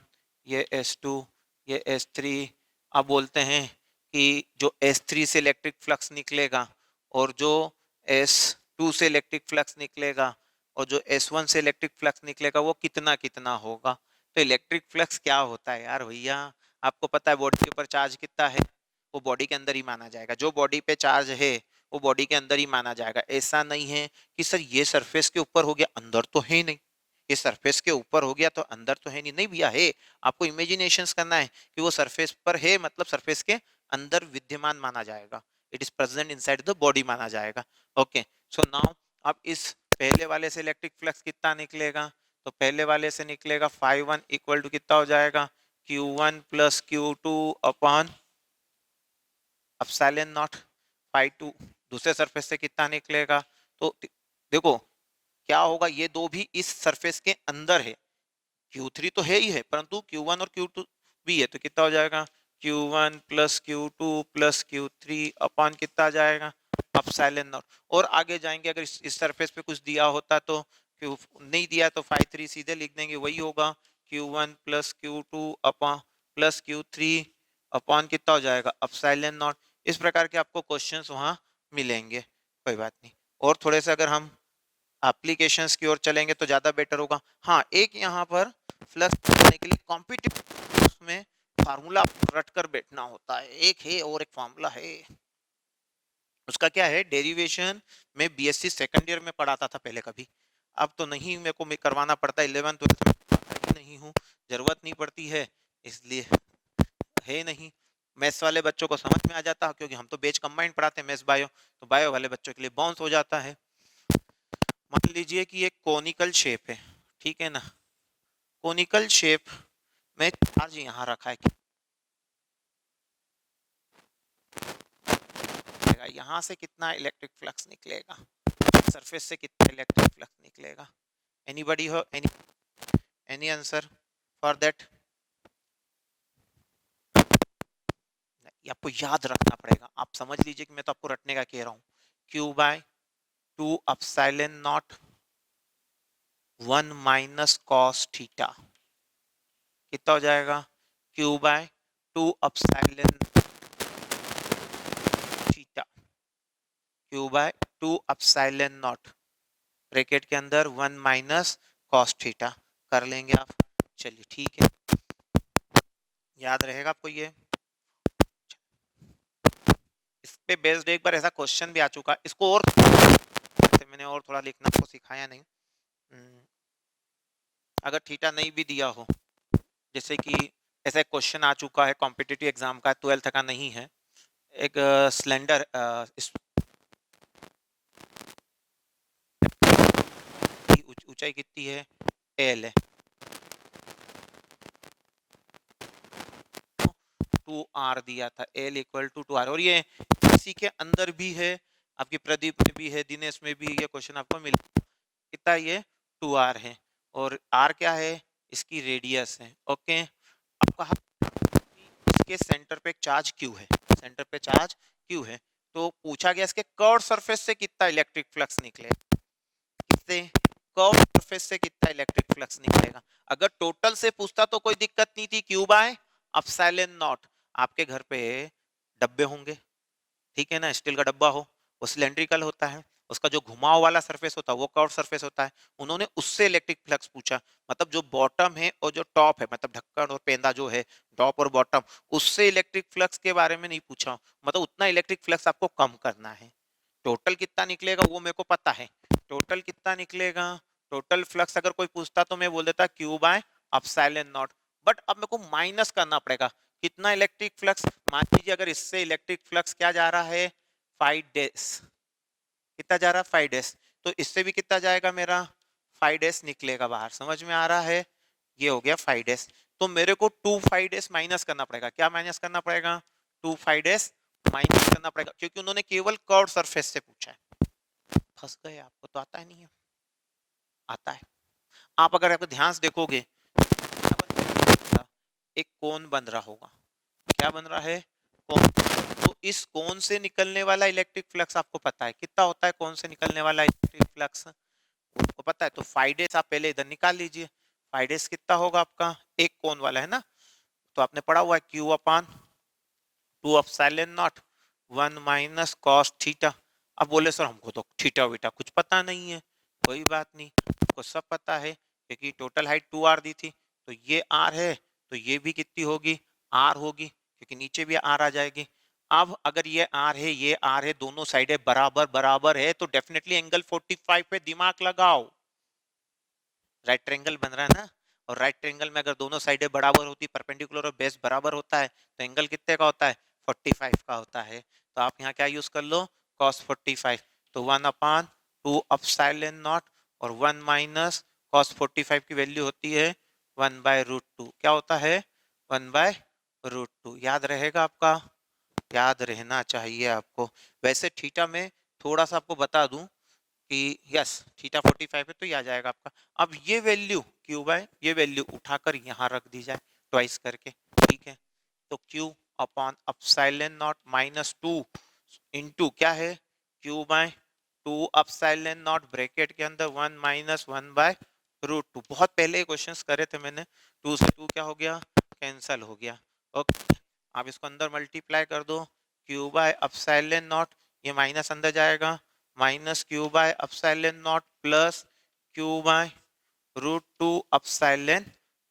ये S2, ये S3। अब बोलते हैं कि जो S3 से इलेक्ट्रिक फ्लक्स निकलेगा और जो S2 से इलेक्ट्रिक फ्लक्स निकलेगा और जो S1 से इलेक्ट्रिक फ्लक्स निकलेगा वो कितना कितना होगा। तो इलेक्ट्रिक फ्लक्स क्या होता है यार भैया, आपको पता है बॉडी के ऊपर चार्ज कितना है, वो बॉडी के अंदर ही माना जाएगा, जो बॉडी पे चार्ज है वो बॉडी के अंदर ही माना जाएगा। ऐसा नहीं है कि सर ये सरफेस के ऊपर हो गया, अंदर तो है ही नहीं, ये सरफेस के ऊपर हो गया तो अंदर तो है नहीं, नहीं भैया है। आपको इमेजिनेशंस करना है कि वो सरफेस पर है, मतलब सरफेस के अंदर विद्यमान माना जाएगा, it is present inside the body माना जाएगा, ओके। सो नाउ अब इस पहले वाले से इलेक्ट्रिक फ्लक्स कितना निकलेगा, तो पहले वाले से निकलेगा φ1 इक्वल टू कितना हो जाएगा, Q1 plus Q2 upon epsilon not, φ2 दूसरे सरफेस से कितना निकलेगा। तो देखो क्या होगा, ये दो भी इस सरफेस के अंदर है, Q3 तो है ही है परंतु Q1 और Q2 भी है, तो कितना हो जाएगा, Q1 plus Q2 plus Q3 upon कितना आ जाएगा, एप्सिलॉन नॉट। और आगे जाएंगे, अगर इस सरफेस पे कुछ दिया होता तो Q नहीं दिया तो φ3 सीधे लिख देंगे, वही होगा Q1 plus Q2 upon plus Q3 upon कितना हो जाएगा, एप्सिलॉन नॉट। इस प्रकार के आपको क्वेश्चंस वहां मिलेंगे, कोई बात नहीं। और थोड़े से अगर हम एप्लीकेशंस की ओर चलेंगे तो ज्यादा बेटर होगा। हाँ, एक यहाँ पर फ्लक्स करने के लिए कॉम्पिटिटिव में फार्मूला रट कर बैठना होता है, एक है और एक फार्मूला है। उसका क्या है, डेरिवेशन में बीएससी सेकंड ईयर में पढ़ाता था पहले कभी, अब तो नहीं, मेरे को करवाना पड़ता है 11 12 में पढ़ता ही नहीं हूँ, जरूरत नहीं पड़ती है इसलिए है नहीं। मैथ्स वाले बच्चों को समझ में आ जाता क्योंकि हम तो बेच कंबाइंड पढ़ाते हैं मैथ्स बायो, तो बायो वाले बच्चों के लिए बाउंस हो जाता है। मान लीजिए कि एक कोनिकल शेप है, ठीक है ना, कोनिकल शेप में चार्ज यहाँ रखा है, यहाँ से कितना इलेक्ट्रिक फ्लक्स निकलेगा, सरफेस से कितना इलेक्ट्रिक फ्लक्स निकलेगा, एनीबॉडी हो एनी आंसर फॉर दैट? आपको याद रखना पड़ेगा, आप समझ लीजिए कि मैं तो आपको रटने का कह रहा हूँ, Q by 2 epsilon naught 1 minus cos theta, कितना हो जाएगा, Q by 2 epsilon theta, Q by 2 epsilon naught bracket के अंदर 1 माइनस कॉस थीटा, कर लेंगे आप, चलिए ठीक है, याद रहेगा आपको ये। इस पे बेस्ड एक बार ऐसा क्वेश्चन भी आ चुका, इसको और मैंने और थोड़ा लिखना आपको सिखाया नहीं। अगर थीटा नहीं भी दिया हो, जैसे कि ऐसा क्वेश्चन आ चुका है कॉम्पिटिटिव एग्जाम का, 12th का नहीं है, एक सिलेंडर ऊंचाई कितनी है, एल है, 2r दिया था, एल इक्वल टू 2r, और ये इसी के अंदर भी है, आपकी प्रदीप में भी है, दिनेश में भी ये क्वेश्चन आपको मिला, कितना ये 2r है, और r क्या है, इसकी रेडियस है, ओके। अब कहा इसके सेंटर पे चार्ज q है, सेंटर पे चार्ज q है, तो पूछा गया इसके कर्व सरफेस से कितना इलेक्ट्रिक फ्लक्स निकले, इससे कर्व सरफेस से कितना इलेक्ट्रिक फ्लक्स निकलेगा। अगर टोटल से पूछता तो कोई दिक्कत नहीं थी, Q बाय अपसाइलन नॉट, आपके घर पे डब्बे होंगे, ठीक है ना, स्टील का डब्बा हो, वो सिलेंड्रिकल होता है, उसका जो घुमाव वाला सरफेस होता है वो कर्व सरफेस होता है, उन्होंने उससे इलेक्ट्रिक फ्लक्स पूछा, मतलब जो बॉटम है और जो टॉप है, मतलब ढक्कन और पेंदा जो है, टॉप और बॉटम, उससे इलेक्ट्रिक फ्लक्स के बारे में नहीं पूछा, मतलब उतना इलेक्ट्रिक फ्लक्स आपको कम करना है। टोटल कितना निकलेगा वो मेरे को पता है, टोटल कितना निकलेगा, टोटल फ्लक्स अगर कोई पूछता तो मैं बोल देता Q by epsilon naught, but अब मेरे को माइनस करना पड़ेगा, कितना इलेक्ट्रिक फ्लक्स, मान लीजिए अगर इससे इलेक्ट्रिक फ्लक्स क्या जा रहा है 5 डेज, कितना जा रहा है 5 डेज, तो इससे भी कितना जाएगा मेरा 5 डेज निकलेगा बाहर, समझ में आ रहा है, ये हो गया 5 डेज, तो मेरे को 2 5 डेज माइनस करना पड़ेगा, क्या माइनस करना पड़ेगा, 2 5 डेज माइनस करना पड़ेगा, क्योंकि उन्होंने केवल कर्व सरफेस से पूछा है। फंस गए, आपको तो आता है नहीं है, आता है, आप अगर आपको ध्यान से देखोगे, एक कोन बन रहा होगा, क्या बन रहा है, कोन, तो इस कोन से निकलने वाला इलेक्ट्रिक फ्लक्स आपको पता है कितना होता है, कोन से निकलने वाला इलेक्ट्रिक फ्लक्स आपको पता है, तो 5 डेज आप पहले इधर निकाल लीजिए, 5 डेज कितना होगा आपका, एक कोन वाला है ना, तो आपने पढ़ा हुआ है Q अपान 2 epsilon naught 1 minus cos theta. अब बोले सर हमको तो थीटा वीटा कुछ पता नहीं है, कोई बात नहीं, आपको सब पता है, क्योंकि टोटल हाइट 2r दी थी, तो ये r है, तो ये भी कितनी होगी, r होगी, क्योंकि नीचे भी r आ जाएगी। अब अगर ये r है, ये r है, दोनों साइडें बराबर बराबर है, तो डेफिनेटली एंगल 45 पे दिमाग लगाओ, राइट ट्रायंगल बन रहा है ना, और राइट ट्रायंगल में अगर दोनों साइडें बराबर होती, परपेंडिकुलर और बेस बराबर होता है, तो एंगल कितने का होता है, 45 का होता है, तो आप यहाँ क्या यूज कर लो, cos 45, तो 1 अपान 2 अपसाइलन नॉट, और 1 माइनस cos 45 की वैल्यू होती है 1 बाय रूट 2, क्या होता है 1 बाय रूट 2, याद रहेगा आपका, याद रहना चाहिए आपको। वैसे थीटा में थोड़ा सा आपको बता दूं कि यस थीटा 45 है, तो ये आ जाएगा आपका, अब ये वैल्यू Q बाय ये वैल्यू उठाकर यहाँ रख दी जाए ट्वाइस करके, ठीक है, तो Q upon epsilon naught minus 2 into क्या है Q by 2 epsilon naught bracket के अंदर 1 माइनस 1 बाय रूट 2, बहुत पहले क्वेश्चंस करे थे मैंने, 2 से 2 क्या हो गया, कैंसल हो गया, ओके, आप इसको अंदर मल्टीप्लाई कर दो, Q बाय अपसाइलन नॉट, ये माइनस अंदर जाएगा, minus Q by epsilon naught plus Q by root two epsilon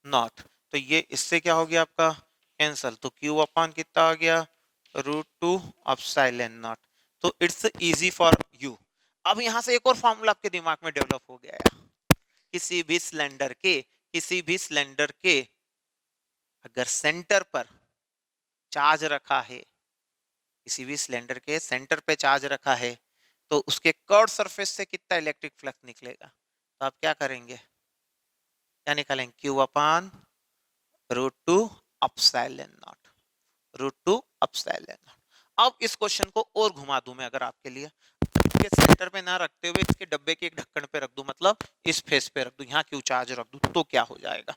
naught. तो ये इससे क्या हो गया आपका कैंसल, तो क्यू अपॉन कितना आ गया रूट टू अपसाइलन नॉट। तो इट्स इजी फॉर यू। अब यहां से एक और फॉर्मूला आपके दिमाग में डेवलप हो गया है। किसी भी सिलेंडर के अगर सेंटर पर चार्ज रखा है, किसी भी सिलेंडर के सेंटर पे चार्ज रखा है, तो उसके कर्व सरफेस से कितना इलेक्ट्रिक फ्लक्स निकलेगा। तो आप क्या करेंगे, क्या निकालेंगे, Q upon root two epsilon naught, root two epsilon naught. अब इस क्वेश्चन को और घुमा दूं मैं अगर आपके लिए, इसके सेंटर पे ना रखते हुए इसके डब्बे के एक ढक्कन पे रख दूं, मतलब इस फेस पे रख दूं, यहाँ क्यू चार्ज रख दूं, तो क्या हो जाएगा।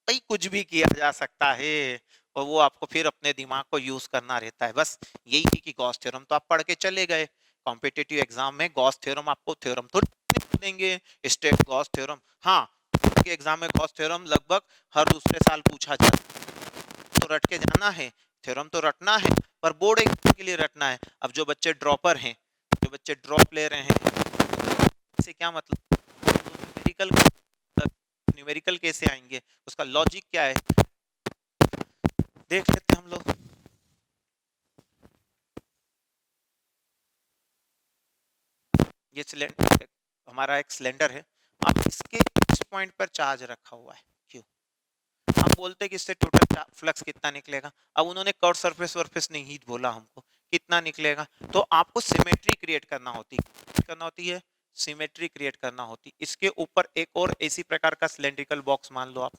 भाई कुछ भी किया जा सकता है, और वो आपको फिर अपने दिमाग को यूज करना रहता है। बस यही थी कि गॉस थ्योरम तो आप पढ़ के चले गए, कॉम्पिटिटिव एग्जाम में गॉस थ्योरम आपको थ्योरम तो देंगे, स्टेट गॉस थ्योरम, हाँ के एग्जाम में गॉस थ्योरम लगभग हर दूसरे साल पूछा जाता है, तो रट के जाना है, थ्योरम तो रटना है, पर बोर्ड एग्जाम के लिए रटना है। अब जो बच्चे ड्रॉपर हैं, जो बच्चे ड्रॉप ले रहे हैं, इससे क्या मतलब, न्यूमेरिकल न्यूमेरिकल कैसे आएंगे, उसका लॉजिक क्या है, देख लेते हैं हम लोग। ये सिलेंडर हमारा एक सिलेंडर है, अब इसके इस पॉइंट पर चार्ज रखा हुआ है क्यों, हम बोलते हैं कि इससे टोटल फ्लक्स कितना निकलेगा। अब उन्होंने कर्व सरफेस वर्फेस नहीं बोला हमको कितना निकलेगा, तो आपको सिमेट्री क्रिएट करना होती है सिमेट्री क्रिएट करना होती। इसके ऊपर एक और इसी प्रकार का सिलेंड्रिकल बॉक्स मान लो आप।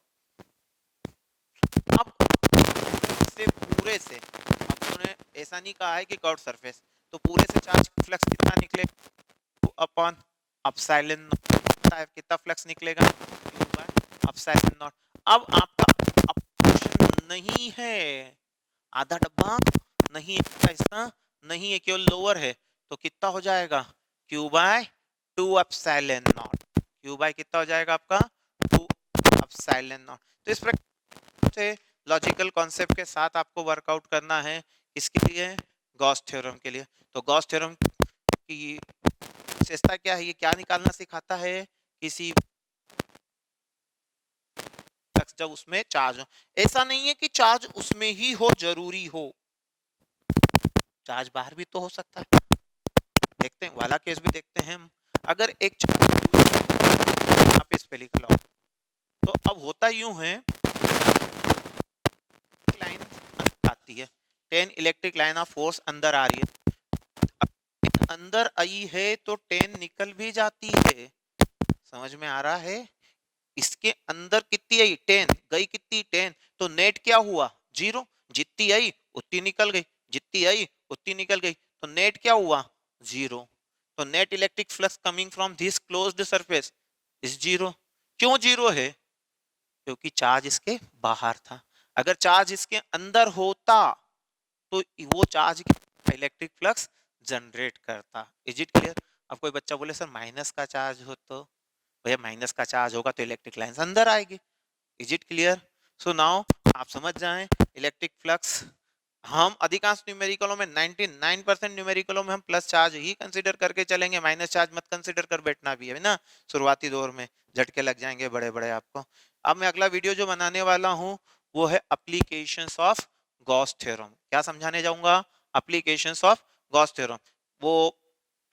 अब इससे पूरे से अब उन्होंने ऐसा नहीं कहा है कि कर्व सरफेस, तो पूरे से चार्ज फ्लक्स कितना निकलेगा अपॉन अपसाइलन नॉट, कितना फ्लक्स निकलेगा अपसाइलन नॉट। अब आपका क्वेश्चन नहीं है आधा डब्बा, नहीं है ऐसा, नहीं है केवल लोअर है, तो कितना हो जाएगा Q by two epsilon naught, Q by कितना हो जाएगा आपका टू अपसाइलन नॉट। तो इस प्रकार से लॉजिकल कॉन्सेप्ट के साथ आपको वर्कआउट करना है, इसके लिए गॉस थ्योरम के लिए। तो गॉस थ्योरम की विशेषता क्या है, ये क्या निकालना सिखाता है, किसी जब उसमें चार्ज हो, ऐसा नहीं है कि चार्ज उसमें ही हो जरूरी हो, चार्ज बाहर भी तो हो सकता है। देखते हैं वाला केस भी देखते हैं हम। अगर एक आप इस पे लिख लो, तो अब होता यूं है, लाइन आती है 10 इलेक्ट्रिक लाइन ऑफ फोर्स अंदर आ रही है, अंदर आई है तो 10 निकल भी जाती है, समझ में आ रहा है। इसके अंदर कितनी आई 10 गई, कितनी 10, तो नेट क्या हुआ 0, जितनी आई उतनी निकल गई, जितनी आई उतनी निकल गई, तो नेट क्या हुआ 0। तो net electric flux coming from this closed surface is 0। क्यों 0 है, क्योंकि चार्ज इसके बाहर था। अगर चार्ज इसके अंदर होता तो वो चार्ज इलेक्ट्रिक फ्लक्स जनरेट करता। Is it clear. अब कोई बच्चा बोले सर माइनस का चार्ज हो, तो भैया माइनस का चार्ज होगा तो इलेक्ट्रिक लाइंस अंदर आएगी। Is it clear. So now आप समझ जाएं इलेक्ट्रिक फ्लक्स, हम अधिकांश न्यूमेरिकलों में 99% न्यूमेरिकलों में हम प्लस चार्ज ही कंसीडर करके चलेंगे, माइनस चार्ज मत कंसीडर कर बैठना भी है ना, शुरुआती दौर में झटके लग जाएंगे बड़े बड़े आपको। अब मैं अगला वीडियो जो बनाने वाला हूं वो है एप्लीकेशंस ऑफ गॉस थ्योरम। क्या समझाने जाऊंगा, एप्लीकेशंस ऑफ गॉस थ्योरम। वो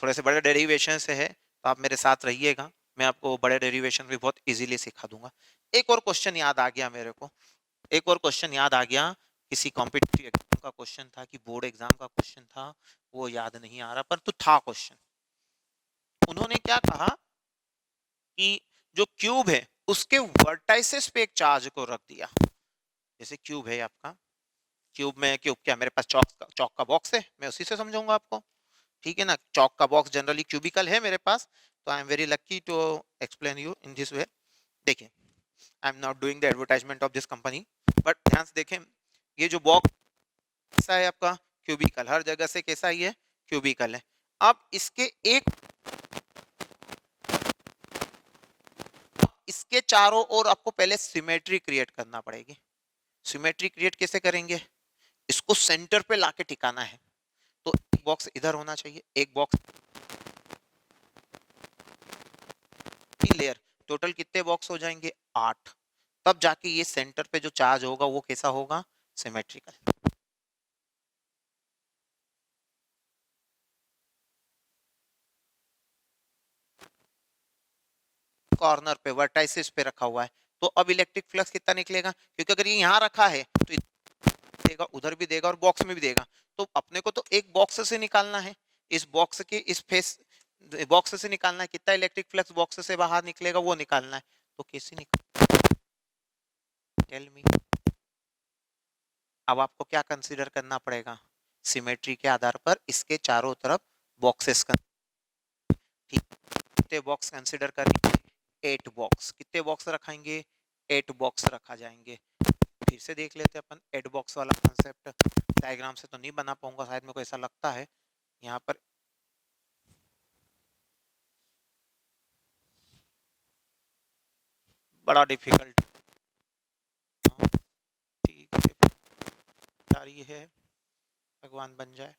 थोड़े से बड़े डेरिवेशन से है, तो आप मेरे साथ रहिएगा, मैं आपको बड़े डेरिवेशन भी बहुत इजीली सिखा दूंगा। एक और क्वेश्चन याद आ गया मेरे को, एक और क्वेश्चन याद आ गया, किसी कॉम्पिटिटिव एग्जाम का क्वेश्चन था कि बोर्ड एग्जाम का क्वेश्चन था, वो याद नहीं आ रहा पर तो था क्वेश्चन। उन्होंने क्या कहा कि जो क्यूब है उसके वर्टाइसेस पे एक चार्ज को रख दिया। जैसे क्यूब है आपका, क्यूब में क्यूब क्या, मेरे पास चौक का बॉक्स है, मैं उसी से समझाऊंगा आपको, ठीक है ना। चौक का बॉक्स जनरली क्यूबिकल है मेरे पास, तो I am very lucky to explain you in this way. देखिए I am not doing the advertisement of this company, but ध्यान से देखें, ये जो बॉक्स कैसा है आपका क्यूबिकल, हर जगह से कैसा ही है क्यूबिकल है। अब इसके चारों ओर आपको पहले सिमेट्री क्रिएट करना पड़ेगी। सिमेट्री क्रिएट कैसे करेंगे, इसको सेंटर पे लाके टिकाना है। तो एक बॉक्स इधर होना चाहिए, एक बॉक्स की लेयर, टोटल कितने बॉक्स हो जाएंगे 8। तब जाके ये सेंटर पे जो चार्ज होगा वो कैसा होगा, सिमेट्रिकल। कॉर्नर पे वर्टाइसिस पे रखा हुआ है, तो अब इलेक्ट्रिक फ्लक्स कितना निकलेगा, क्योंकि अगर ये यहाँ रखा है तो देगा, उधर भी देगा और बॉक्स में भी देगा, तो अपने को तो एक बॉक्स से निकालना है, इस बॉक्स के इस फेस बॉक्स से निकालना है, कितना इलेक्ट्रिक फ्लक्स बॉक्स से बाहर निकलेगा वो निकालना है। तो कैसे निकल, टेल मी। अब आपको क्या कंसीडर करना पड़ेगा, सिमेट्री के आधार पर इसके चारों तरफ बॉक्सेस का, ठीक, कितने बॉक्स कंसीडर करेंगे, 8 बॉक्स, कितने बॉक्स रखेंगे, 8 बॉक्स रखा जाएंगे। फिर से देख लेते हैं अपन 8 बॉक्स वाला कंसेप्ट, डायग्राम से तो नहीं बना पाऊंगा शायद, मेरे को ऐसा लगता है यहाँ पर बड़ा डिफिकल्ट, ठीक है, जारी है, भगवान बन जाए।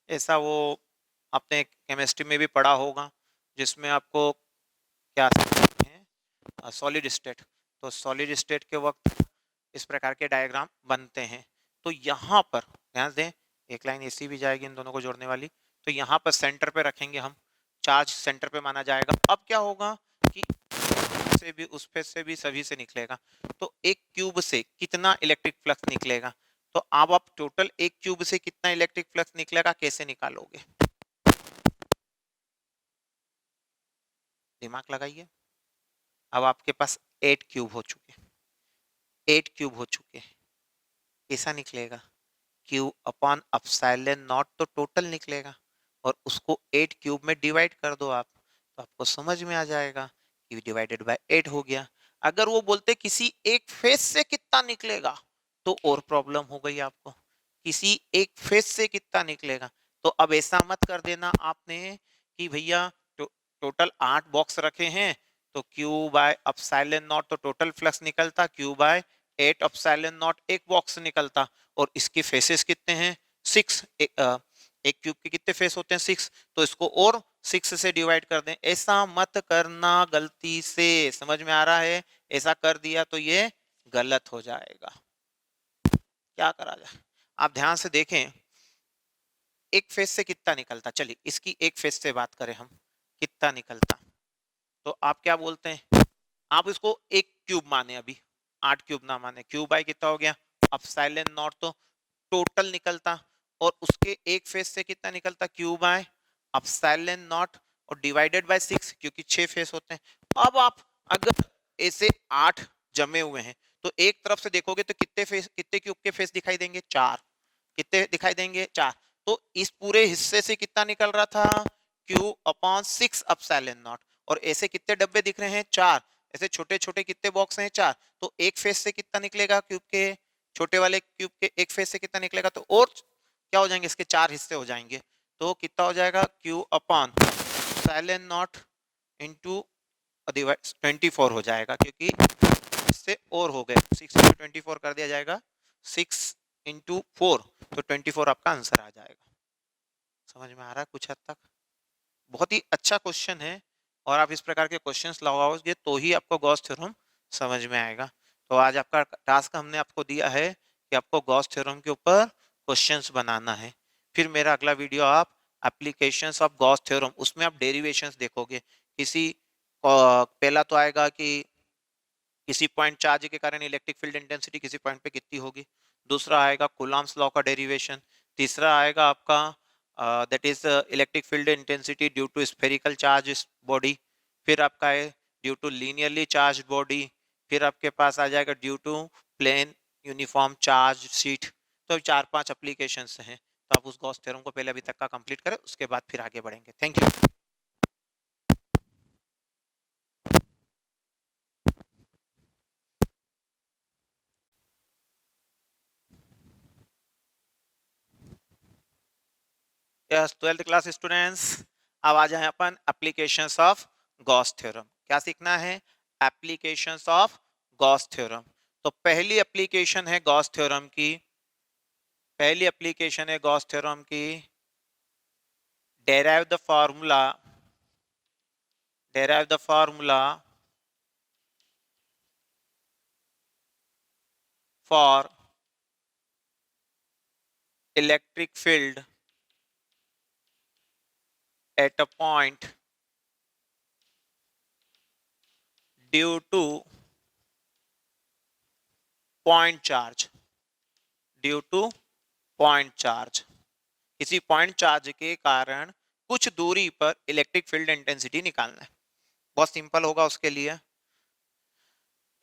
ऐसा वो आपने केमिस्ट्री में भी पढ़ा होगा, जिसमें आपको क्या कहते हैं, सॉलिड स्टेट, तो सॉलिड स्टेट के वक्त इस प्रकार के डायग्राम बनते हैं। तो यहाँ पर ध्यान दें, एक लाइन ऐसी भी जाएगी इन दोनों को जोड़ने वाली, तो यहाँ पर सेंटर पे रखेंगे हम, चार्ज सेंटर पे माना जाएगा। अब क्या होगा कि से भी उस फेस से भी सभी से निकलेगा, तो एक क्यूब से कितना इलेक्ट्रिक फ्लक्स निकलेगा, तो अब आप टोटल एक क्यूब से कितना इलेक्ट्रिक फ्लक्स निकलेगा कैसे निकालोगे, दिमाग लगाइए। अब आपके पास 8 क्यूब हो चुके, 8 क्यूब हो चुके, कैसा निकलेगा, क्यू अपॉन अपसाइलन नॉट, तो टोटल निकलेगा, और उसको 8 क्यूब में डिवाइड कर दो आप, तो आपको समझ में आ जाएगा कि डिवाइडेड बाय 8 हो गया। अगर वो बोलते किसी एक फेस से कितना निकलेगा, तो और प्रॉब्लम हो गई आपको, किसी एक फेस से कितना निकलेगा। तो अब ऐसा मत कर देना आपने कि भैया टोटल 8 बॉक्स रखे हैं, तो क्यू बाय अपसाइलन नॉट, तो टोटल फ्लक्स निकलता क्यू बाय 8 अपसाइलन नॉट, एक बॉक्स निकलता, और इसके फेसेस कितने हैं 6, एक क्यूब के कितने फेस होते हैं 6, तो इसको और 6 से डिवाइड कर दें। ऐसा मत करना गलती से, समझ में आ रहा है, ऐसा कर दिया तो ये गलत हो जाएगा। क्या करा जाए, आप ध्यान से देखें, एक फेस से कितना निकलता, चलिए इसकी एक फेस से बात करें हम, कितना निकलता, तो आप क्या बोलते हैं, आप इसको एक क्यूब माने, अभी 8 क्यूब ना माने, क्यूब बाय कितना हो गया अपसाइलन नॉट, तो टोटल निकलता, और उसके एक फेस से कितना निकलता क्यू बाय अपसाइलन नॉट, और डिवाइडेड बाय 6, क्योंकि 6 फेस होते हैं। अब आप अगर ऐसे 8 जमे हुए हैं, तो एक तरफ से देखोगे तो कितने फेस, कितने क्यूब के फेस दिखाई देंगे 4, कितने दिखाई देंगे 4, तो इस पूरे हिस्से से कितना निकल रहा था क्यू अपॉन 6 अपसाइलन नॉट, और ऐसे कितने डब्बे दिख रहे हैं 4, ऐसे छोटे छोटे कितने बॉक्स हैं 4, तो एक फेस से कितना निकलेगा क्यूब के, छोटे वाले क्यूब के एक फेस से कितना निकलेगा, तो और क्या हो जाएंगे, इसके 4 हिस्से हो जाएंगे, तो कितना हो जाएगा Q upon silent not into 24 हो जाएगा, क्योंकि इससे और हो गए 6 इंटू 24 कर दिया जाएगा, 6 इंटू 4, तो 24 आपका आंसर आ जाएगा। समझ में आ रहा है कुछ हद तक, बहुत ही अच्छा क्वेश्चन है, और आप इस प्रकार के क्वेश्चंस लगाओगे तो ही आपको गॉस थ्योरम समझ में आएगा। तो आज आपका टास्क हमने आपको दिया है कि आपको गॉस थ्योरम के ऊपर क्वेश्चंस बनाना है। फिर मेरा अगला वीडियो आप एप्लीकेशंस ऑफ गॉस थ्योरम, उसमें आप डेरिवेशंस देखोगे, किसी पहला तो आएगा कि किसी पॉइंट चार्ज के कारण इलेक्ट्रिक फील्ड इंटेंसिटी किसी पॉइंट पे कितनी होगी, दूसरा आएगा कूलम्ब्स लॉ का डेरिवेशन, तीसरा आएगा आपका that is electric field intensity due to spherical charge body, फिर आपका है due to linearly charge body, फिर आपके पास आ जाएगा due to plane uniform charge sheet. तो 4-5 एप्लीकेशंस हैं, तो आप उस गॉस थ्योरम को पहले अभी तक का कंप्लीट करें, उसके बाद फिर आगे बढ़ेंगे। Thank you. Yes 12th class students, अब आ जाए अपन एप्लीकेशंस ऑफ गॉस थ्योरम। क्या सीखना है? Applications of Gauss theorem. तो पहली एप्लीकेशन है गॉस थ्योरम की, पहली एप्लीकेशन है गॉस थ्योरम की, derive the formula for electric field at a point due to point charge, due two point charge. किसी पॉइंट चार्ज के कारण कुछ दूरी पर इलेक्ट्रिक फील्ड इंटेंसिटी निकालना है। बहुत सिंपल होगा उसके लिए।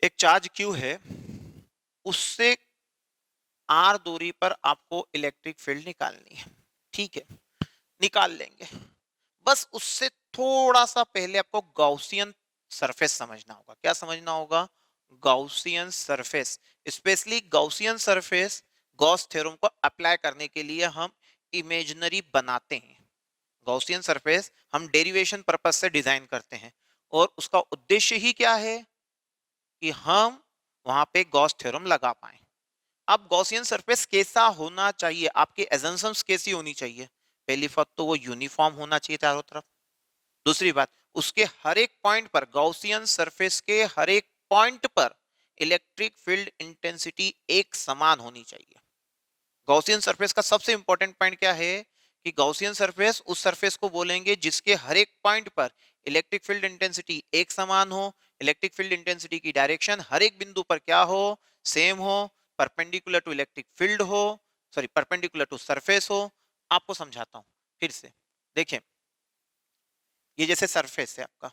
एक चार्ज क्यू है, उससे आर दूरी पर आपको इलेक्ट्रिक फील्ड निकालनी है। ठीक है, निकाल लेंगे। बस उससे थोड़ा सा पहले आपको गॉसियन सरफेस समझना होगा। क्या समझना होगा? Gaussian surface. Specially Gaussian surface Gauss theorem को अप्लाई करने के लिए हम इमेजिनरी बनाते हैं। गॉसियन सरफेस हम डेरिवेशन पर्पस से डिजाइन करते हैं और उसका उद्देश्य ही क्या है कि हम वहां पे गॉस थ्योरम लगा पाए। अब गॉसियन सरफेस कैसा होना चाहिए? आपके एजम्पशंस कैसी होनी चाहिए? पहली बात तो वो यूनिफॉर्म होना चाहिए चारों तरफ। दूसरी बात, उसके हर एक पॉइंट पर, गॉसियन सरफेस के हर एक पॉइंट पर इलेक्ट्रिक फील्ड इंटेंसिटी एक समान होनी चाहिए। गॉसियन सरफेस का सबसे इंपॉर्टेंट पॉइंट क्या है कि गॉसियन सरफेस उस सरफेस को बोलेंगे जिसके हर एक पॉइंट पर इलेक्ट्रिक फील्ड इंटेंसिटी एक समान हो, इलेक्ट्रिक फील्ड इंटेंसिटी की डायरेक्शन हर एक बिंदु पर क्या हो? सेम हो, परपेंडिकुलर टू इलेक्ट्रिक फील्ड हो, सॉरी परपेंडिकुलर टू सरफेस हो। आपको समझाता हूं फिर से। देखें, ये जैसे सरफेस है आपका,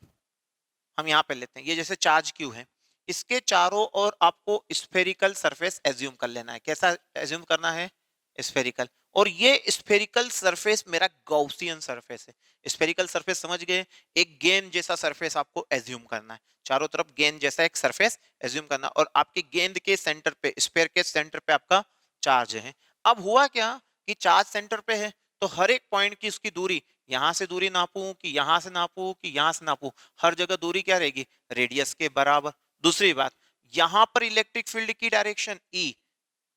हम यहाँ पे लेते हैं, ये जैसे चार्ज क्यू है, इसके चारों ओर आपको स्फेरिकल सरफेस एज्यूम कर लेना है। कैसा एज्यूम करना है? स्फेरिकल। और ये स्फेरिकल सरफेस मेरा गॉसियन सरफेस है। स्फेरिकल सरफेस समझ गए? एक गेंद जैसा सरफेस आपको एज्यूम करना है, चारों तरफ गेंद जैसा एक सरफेस एज्यूम करना, और आपके गेंद के सेंटर पे, स्फेयर के सेंटर पे आपका चार्ज है। अब हुआ क्या कि चार्ज सेंटर पे है, तो हर एक पॉइंट की उसकी दूरी, यहां से दूरी नापूं कि यहां से नापूं कि यहां से नापूं, हर जगह दूरी क्या रहेगी? रेडियस के बराबर। दूसरी बात, यहां पर इलेक्ट्रिक फील्ड की डायरेक्शन ई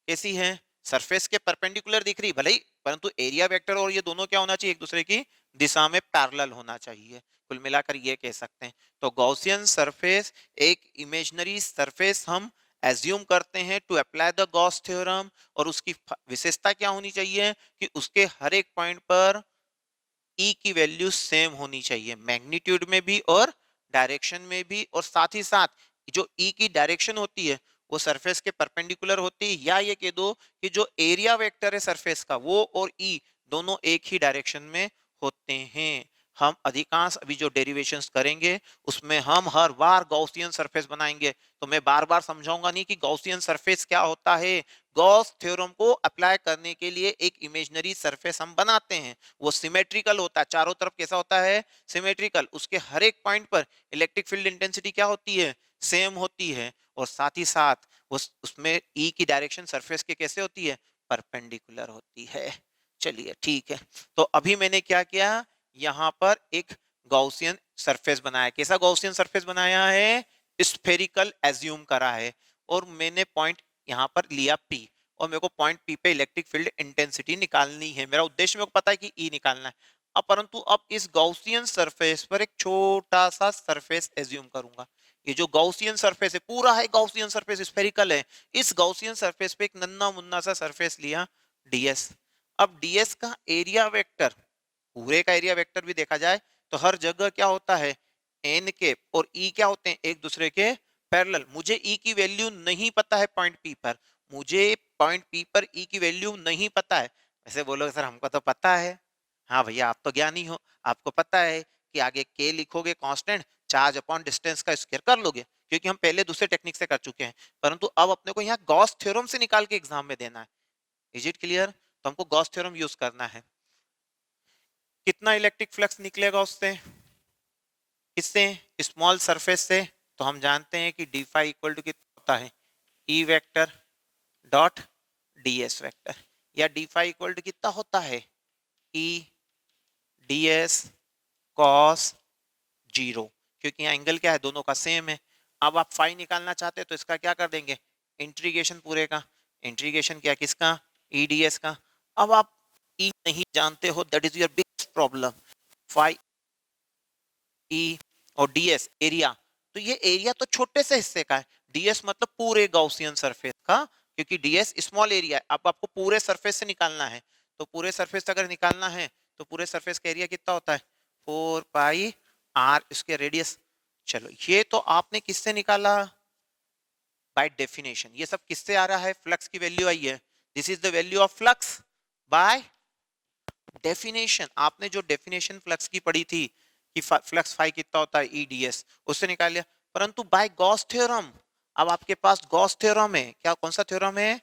कैसी है? सरफेस के परपेंडिकुलर दिख रही भले ही, परंतु एरिया वेक्टर और ये दोनों क्या होना चाहिए? एक दूसरे की दिशा में पैरेलल होना चाहिए। कुल मिलाकर ये कह सकते हैं। तो गॉसियन सरफेस एक इमेजिनरी सरफेस हम एज्यूम करते हैं to apply the Gauss theorem, और उसकी विशेषता क्या होनी चाहिए कि उसके हर एक पॉइंट पर ई की वैल्यू सेम होनी चाहिए, मैग्नीट्यूड में भी और डायरेक्शन में भी, और साथ ही साथ जो ई की डायरेक्शन होती है वो सरफेस के परपेंडिकुलर होती है, या ये कह दो कि जो एरिया वेक्टर है सरफेस का वो और ई दोनों एक ही डायरेक्शन में होते हैं। हम अधिकांश अभी जो डेरिवेशंस करेंगे उसमें हम हर बार गॉसियन सरफेस बनाएंगे, तो मैं बार बार समझाऊंगा नहीं कि गॉसियन सरफेस क्या होता है। गॉस थ्योरम को अप्लाई करने के लिए एक इमेजिनरी सरफेस हम बनाते हैं, वो सिमेट्रिकल होता है, चारों तरफ कैसा होता है? सिमेट्रिकल। उसके हर एक पॉइंट पर इलेक्ट्रिक फील्ड इंटेंसिटी क्या होती है? सेम होती है, और साथ ही साथ उसमें ई की डायरेक्शन सरफेस के कैसे होती है? परपेंडिकुलर होती है। चलिए ठीक है, तो अभी मैंने क्या किया, यहां पर एक गॉसियन सरफेस बनाया। कैसा गॉसियन सरफेस बनाया है? स्फेरिकल एज्यूम करा है, और मैंने पॉइंट यहां पर लिया पी, और मेरे को पॉइंट पी पे इलेक्ट्रिक फील्ड इंटेंसिटी निकालनी है। मेरा उद्देश्य मेरे को पता है कि ई निकालना है। अब परंतु अब इस गॉसियन सरफेस पर एक छोटा सा सरफेस एज्यूम करूंगा। ये जो गॉसियन सरफेस है पूरा है गॉसियन सरफेस, स्फेरिकल है। इस गॉसियन सरफेस पे एक नन्ना मुन्ना सा सरफेस लिया, डीएस। अब डीएस का एरिया वेक्टर, पूरे का एरिया वेक्टर भी देखा जाए तो हर जगह क्या होता है? एन के और ई क्या होते हैं? एक दूसरे के पैरेलल। मुझे ई की वैल्यू नहीं पता है पॉइंट पी पर, मुझे पॉइंट पी पर ई की वैल्यू नहीं पता है। वैसे बोलोगे सर हमको तो पता है। हाँ भैया, आप तो ज्ञानी हो, आपको पता है कि आगे के लिखोगे कांस्टेंट, चार्ज अपॉन डिस्टेंस का स्क्वायर कर लोगे, क्योंकि हम पहले दूसरे टेक्निक से कर चुके हैं। परंतु अब अपने को यहाँ गॉस थ्योरम से निकाल के एग्जाम में देना है। Is it clear? तो हमको गॉस थ्योरम यूज करना है। कितना इलेक्ट्रिक फ्लक्स निकलेगा उससे? किससे? स्मॉल सरफेस से। तो हम जानते हैं कि डी फाई इक्वल टू कितना होता है? E vector dot D S vector, या डी फाई इक्वल टू कितना होता है? ई ds cos 0, क्योंकि यहाँ एंगल क्या है, दोनों का सेम है। अब आप फाई निकालना चाहते हैं तो इसका क्या कर देंगे, इंटीग्रेशन पूरे का, इंटीग्रेशन क्या किसका, ई डी एस का। अब आप ई नहीं जानते हो, that is your biggest problem. Phi E और डीएस एरिया, तो ये एरिया तो छोटे से हिस्से का है, डीएस मतलब पूरे गॉसियन सरफेस का, क्योंकि डीएस स्मॉल एरिया है। अब आपको पूरे सरफेस से निकालना है, तो पूरे सरफेस से अगर निकालना है तो पूरे सरफेस का एरिया कितना होता है, 4 पाई आर इसके रेडियस। चलो ये तो आपने किससे निकाला, बाय डेफिनेशन। ये सब किससे आ रहा है, फ्लक्स की वैल्यू आई है, this is the value of flux by definition. आपने जो डेफिनेशन फ्लक्स की पढ़ी थी कि फ्लक्स फाई कितना होता है, ईडीएस, उससे निकाल लिया। परंतु बाय गॉस थ्योरम, अब आपके पास गॉस थ्योरम है, क्या कौन सा थ्योरम है,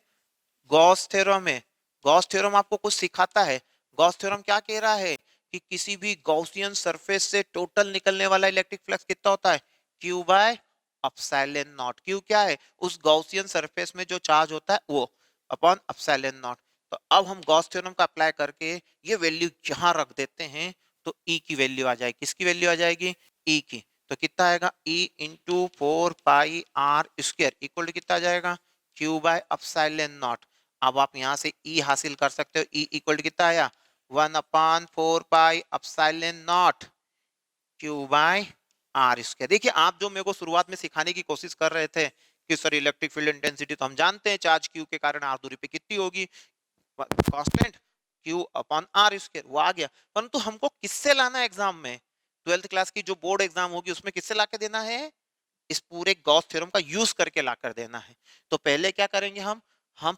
गॉस थ्योरम है। गॉस थ्योरम आपको कुछ सिखाता है। गॉस थ्योरम क्या कह रहा है कि किसी भी गॉसियन सरफेस से टोटल निकलने वाला इलेक्ट्रिक फ्लक्स कितना होता है, Q by epsilon naught. Q क्या है, उस गॉसियन सरफेस में जो चार्ज होता है वो, अपॉन अपसाइलन नॉट। तो अब हम गॉस थ्योरम का अप्लाई करके ये वैल्यू यहां रख देते हैं, तो ई की वैल्यू आ जाएगी, किसकी वैल्यू आ जाएगी, ई की। तो कितना आएगा, E into 4 pi R square equal to कितना आ जाएगा, क्यू बाय अपसाइलन नॉट। अब आप यहां से ई हासिल कर सकते हो, ई इक्वल टू कितना आया, 1/4 pi epsilon naught Q by are square. देखिए आप जो मेरे को शुरुआत में सिखाने की कोशिश कर रहे थे कि सर इलेक्ट्रिक फील्ड इंटेंसिटी तो हम जानते हैं, चार्ज क्यू के कारण आर दूरी पे कितनी होगी, constant Q upon R square, वो आ गया। परंतु हमको किससे लाना है एग्जाम में, 12th क्लास की जो बोर्ड एग्जाम होगी उसमें किससे ला के देना है, इस पूरे गॉस थ्योरम का यूज करके ला कर देना है। तो पहले क्या करेंगे, हम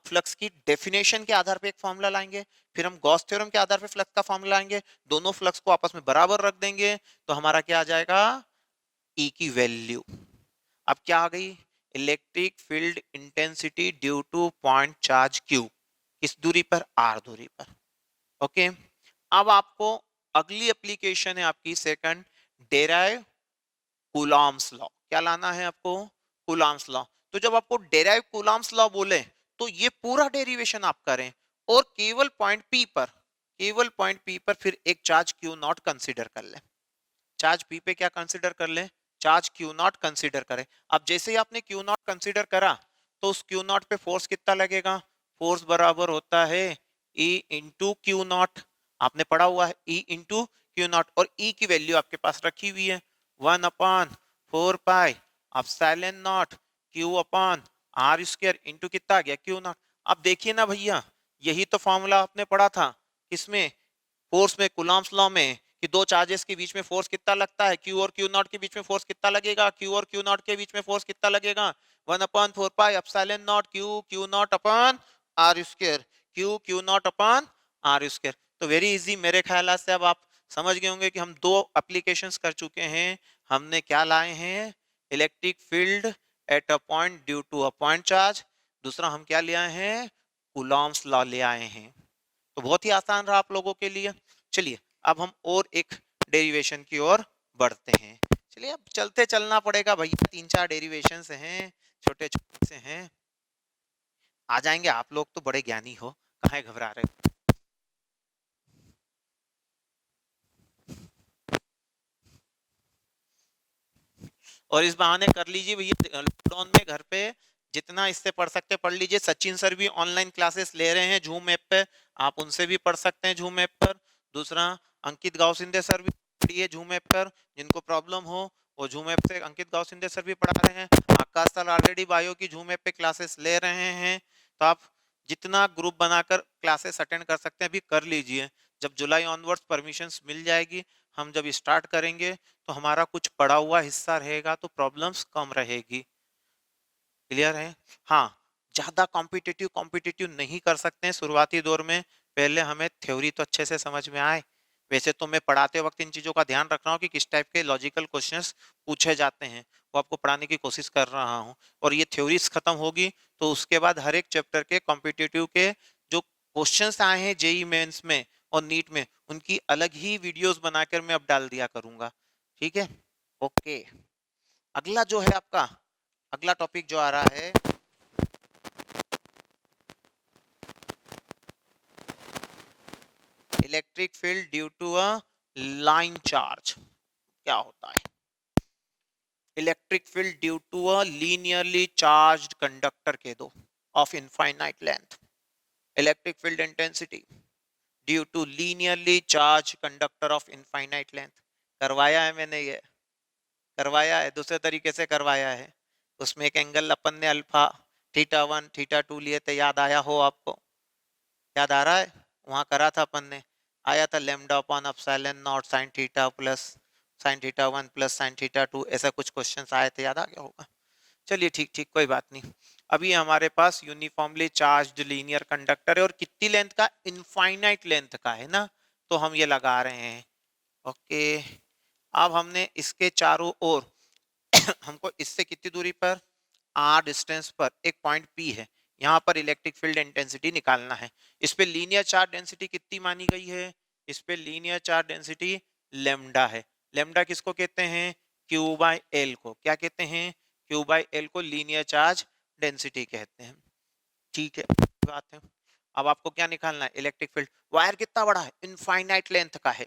फ्लक्स की डेफिनेशन के आधार पे एक फॉर्मूला लाएंगे, फिर हम गॉस थ्योरम के आधार पे फ्लक्स का फॉर्मूला लाएंगे, दोनों फ्लक्स को आपस में बराबर रख देंगे, तो हमारा क्या आ जाएगा, ई की वैल्यू। अब क्या आ गई, electric field intensity due two point charge Q, किस दूरी पर, आर दूरी पर। ओके, अब आपको अगली एप्लीकेशन है आपकी सेकंड, डेराइव कूलॉम्स लॉ। क्या लाना है आपको, कूलॉम्स लॉ। तो जब आपको डेराइव कूलॉम्स लॉ बोले तो ये पूरा डेरिवेशन आप करें, और केवल पॉइंट पी पर, केवल पॉइंट पी पर फिर एक चार्ज क्यू नॉट कंसीडर कर ले। चार्ज पी पे क्या कंसीडर कर ले, चार्ज क्यू नॉट कंसीडर करें। अब जैसे ही आपने क्यू नॉट कंसीडर करा, तो उस क्यू नॉट पे फोर्स कितना लगेगा, फोर्स बराबर होता है ई इंटू क्यू नॉट। आपने पढ़ा हुआ है ई इंटू क्यू नॉट, और ई की वैल्यू आपके पास रखी हुई है 1/4 pi epsilon naught Q upon R square into कितना आ गया, क्यू नॉट। अब देखिए ना भैया, यही तो फॉर्मूला आपने पढ़ा था किसमें, फोर्स में, कूलॉम्स लॉ में, कि दो चार्जेस के बीच में फोर्स कितना लगता है, क्यू और क्यू नॉट के बीच में फोर्स कितना लगेगा, क्यू और क्यू नॉट के बीच में फोर्स कितना लगेगा, 1/4 pi epsilon naught Q Q naught upon R square, Q Q naught upon R square. तो वेरी इजी, मेरे ख्याल से अब आप समझ गए होंगे कि हम दो एप्लीकेशंस कर चुके हैं। हमने क्या लाए हैं, electric field at a point due to a point charge, दूसरा हम क्या ले आए हैं, कूलॉम्स लॉ ले आए हैं। तो बहुत ही आसान रहा आप लोगों के लिए। चलिए अब हम और एक डेरिवेशन की ओर बढ़ते हैं। चलिए अब चलते चलना पड़ेगा भैया, 3-4 डेरिवेशन हैं, छोटे छोटे से हैं, आ जाएंगे। आप लोग तो बड़े ज्ञानी हो, काहे घबरा रहे हो। और इस बहाने कर लीजिए भैया, लॉकडाउन में घर पे जितना इससे पढ़ सकते पढ़ लीजिए। सचिन सर भी ऑनलाइन क्लासेस ले रहे हैं झूम ऐप पे, आप उनसे भी पढ़ सकते हैं झूम ऐप पर। दूसरा अंकित गावसिंदे सर भी पढ़िए झूम ऐप पर, जिनको प्रॉब्लम हो वो झूम ऐप से अंकित गावसिंदे सर भी पढ़ा रहे हैं। आकाश सर ऑलरेडी बायो की झूम ऐप पे क्लासेस ले रहे हैं। तो आप जितना ग्रुप बनाकर क्लासेस अटेंड कर सकते हैं अभी कर लीजिए। जब जुलाई ऑनवर्ड्स परमिशंस मिल जाएगी, हम जब स्टार्ट करेंगे तो हमारा कुछ पड़ा हुआ हिस्सा रहेगा, तो प्रॉब्लम्स कम रहेगी। क्लियर है, हाँ। ज्यादा कॉम्पिटिटिव कॉम्पिटिटिव नहीं कर सकते हैं शुरुआती दौर में, पहले हमें थ्योरी तो अच्छे से समझ में आए। वैसे तो मैं पढ़ाते वक्त इन चीजों का ध्यान रख रहा हूँ कि किस टाइप के लॉजिकल क्वेश्चंस पूछे जाते हैं, वो आपको पढ़ाने की कोशिश कर रहा हूँ। और ये थ्योरीज खत्म होगी तो उसके बाद हर एक चैप्टर के कॉम्पिटिटिव के जो क्वेश्चंस आए हैं जेई मेंस में और नीट में, उनकी अलग ही वीडियोस बनाकर मैं अब डाल दिया करूंगा। ठीक है, ओके। अगला जो है आपका, अगला टॉपिक जो आ रहा है, electric field due to a line charge क्या होता है? Electric field due to a linearly charged conductor कह दो of infinite length. Electric field intensity due to linearly charge conductor of infinite length. करवाया है मैंने, ये करवाया है, दूसरे तरीके से करवाया है। उसमें एक एंगल अपन ने अल्फा थीटा 1 थीटा 2 लिए थे, याद आया हो आपको? याद आ रहा है? वहां करा था अपन ने, आया था lambda upon epsilon not sine theta plus sine theta 1 plus sine theta 2, ऐसा कुछ क्वेश्चंस आए थे, याद आ गया होगा। चलिए ठीक ठीक, कोई बात नहीं। अभी हमारे पास यूनिफॉर्मली चार्ज्ड लीनियर कंडक्टर है और कितनी लेंथ का? इनफाइनाइट लेंथ का है ना, तो हम ये लगा रहे हैं। ओके, अब हमने इसके चारों ओर हमको इससे कितनी दूरी पर, आर डिस्टेंस पर एक पॉइंट पी है, यहाँ पर इलेक्ट्रिक फील्ड इंटेंसिटी निकालना है। इस पे लीनियर चार्ज डेंसिटी कितनी मानी गई है? इस पे लीनियर चार्ज डेंसिटी लेमडा है। लेमडा किसको कहते हैं? क्यू बाई एल को। क्या कहते हैं? क्यू बाई एल को लीनियर चार्ज डेंसिटी कहते हैं। ठीक है, बात है। अब आपको क्या निकालना है? Electric field. वायर कितना बड़ा है? इनफाइनाइट लेंथ का है,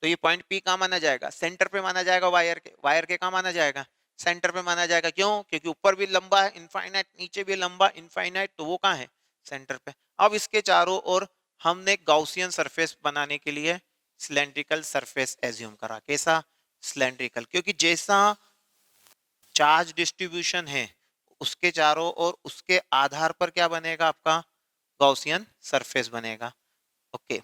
तो ये पॉइंट पी कहाँ माना जाएगा? सेंटर पे माना जाएगा। वायर के, वायर के कहाँ माना जाएगा? सेंटर पे माना जाएगा। क्यों? क्योंकि ऊपर भी लंबा है इनफाइनाइट, नीचे भी लंबा इनफाइनाइट, तो वो कहाँ है? सेंटर पे। अब इसके चारों ओर हमने गॉसियन सरफेस बनाने के लिए सिलेंड्रिकल सरफेस एज्यूम करा। कैसा? सिलेंड्रिकल, क्योंकि जैसा चार्ज डिस्ट्रीब्यूशन है उसके चारों ओर उसके आधार पर क्या बनेगा आपका? गॉसियन सरफेस बनेगा। ओके,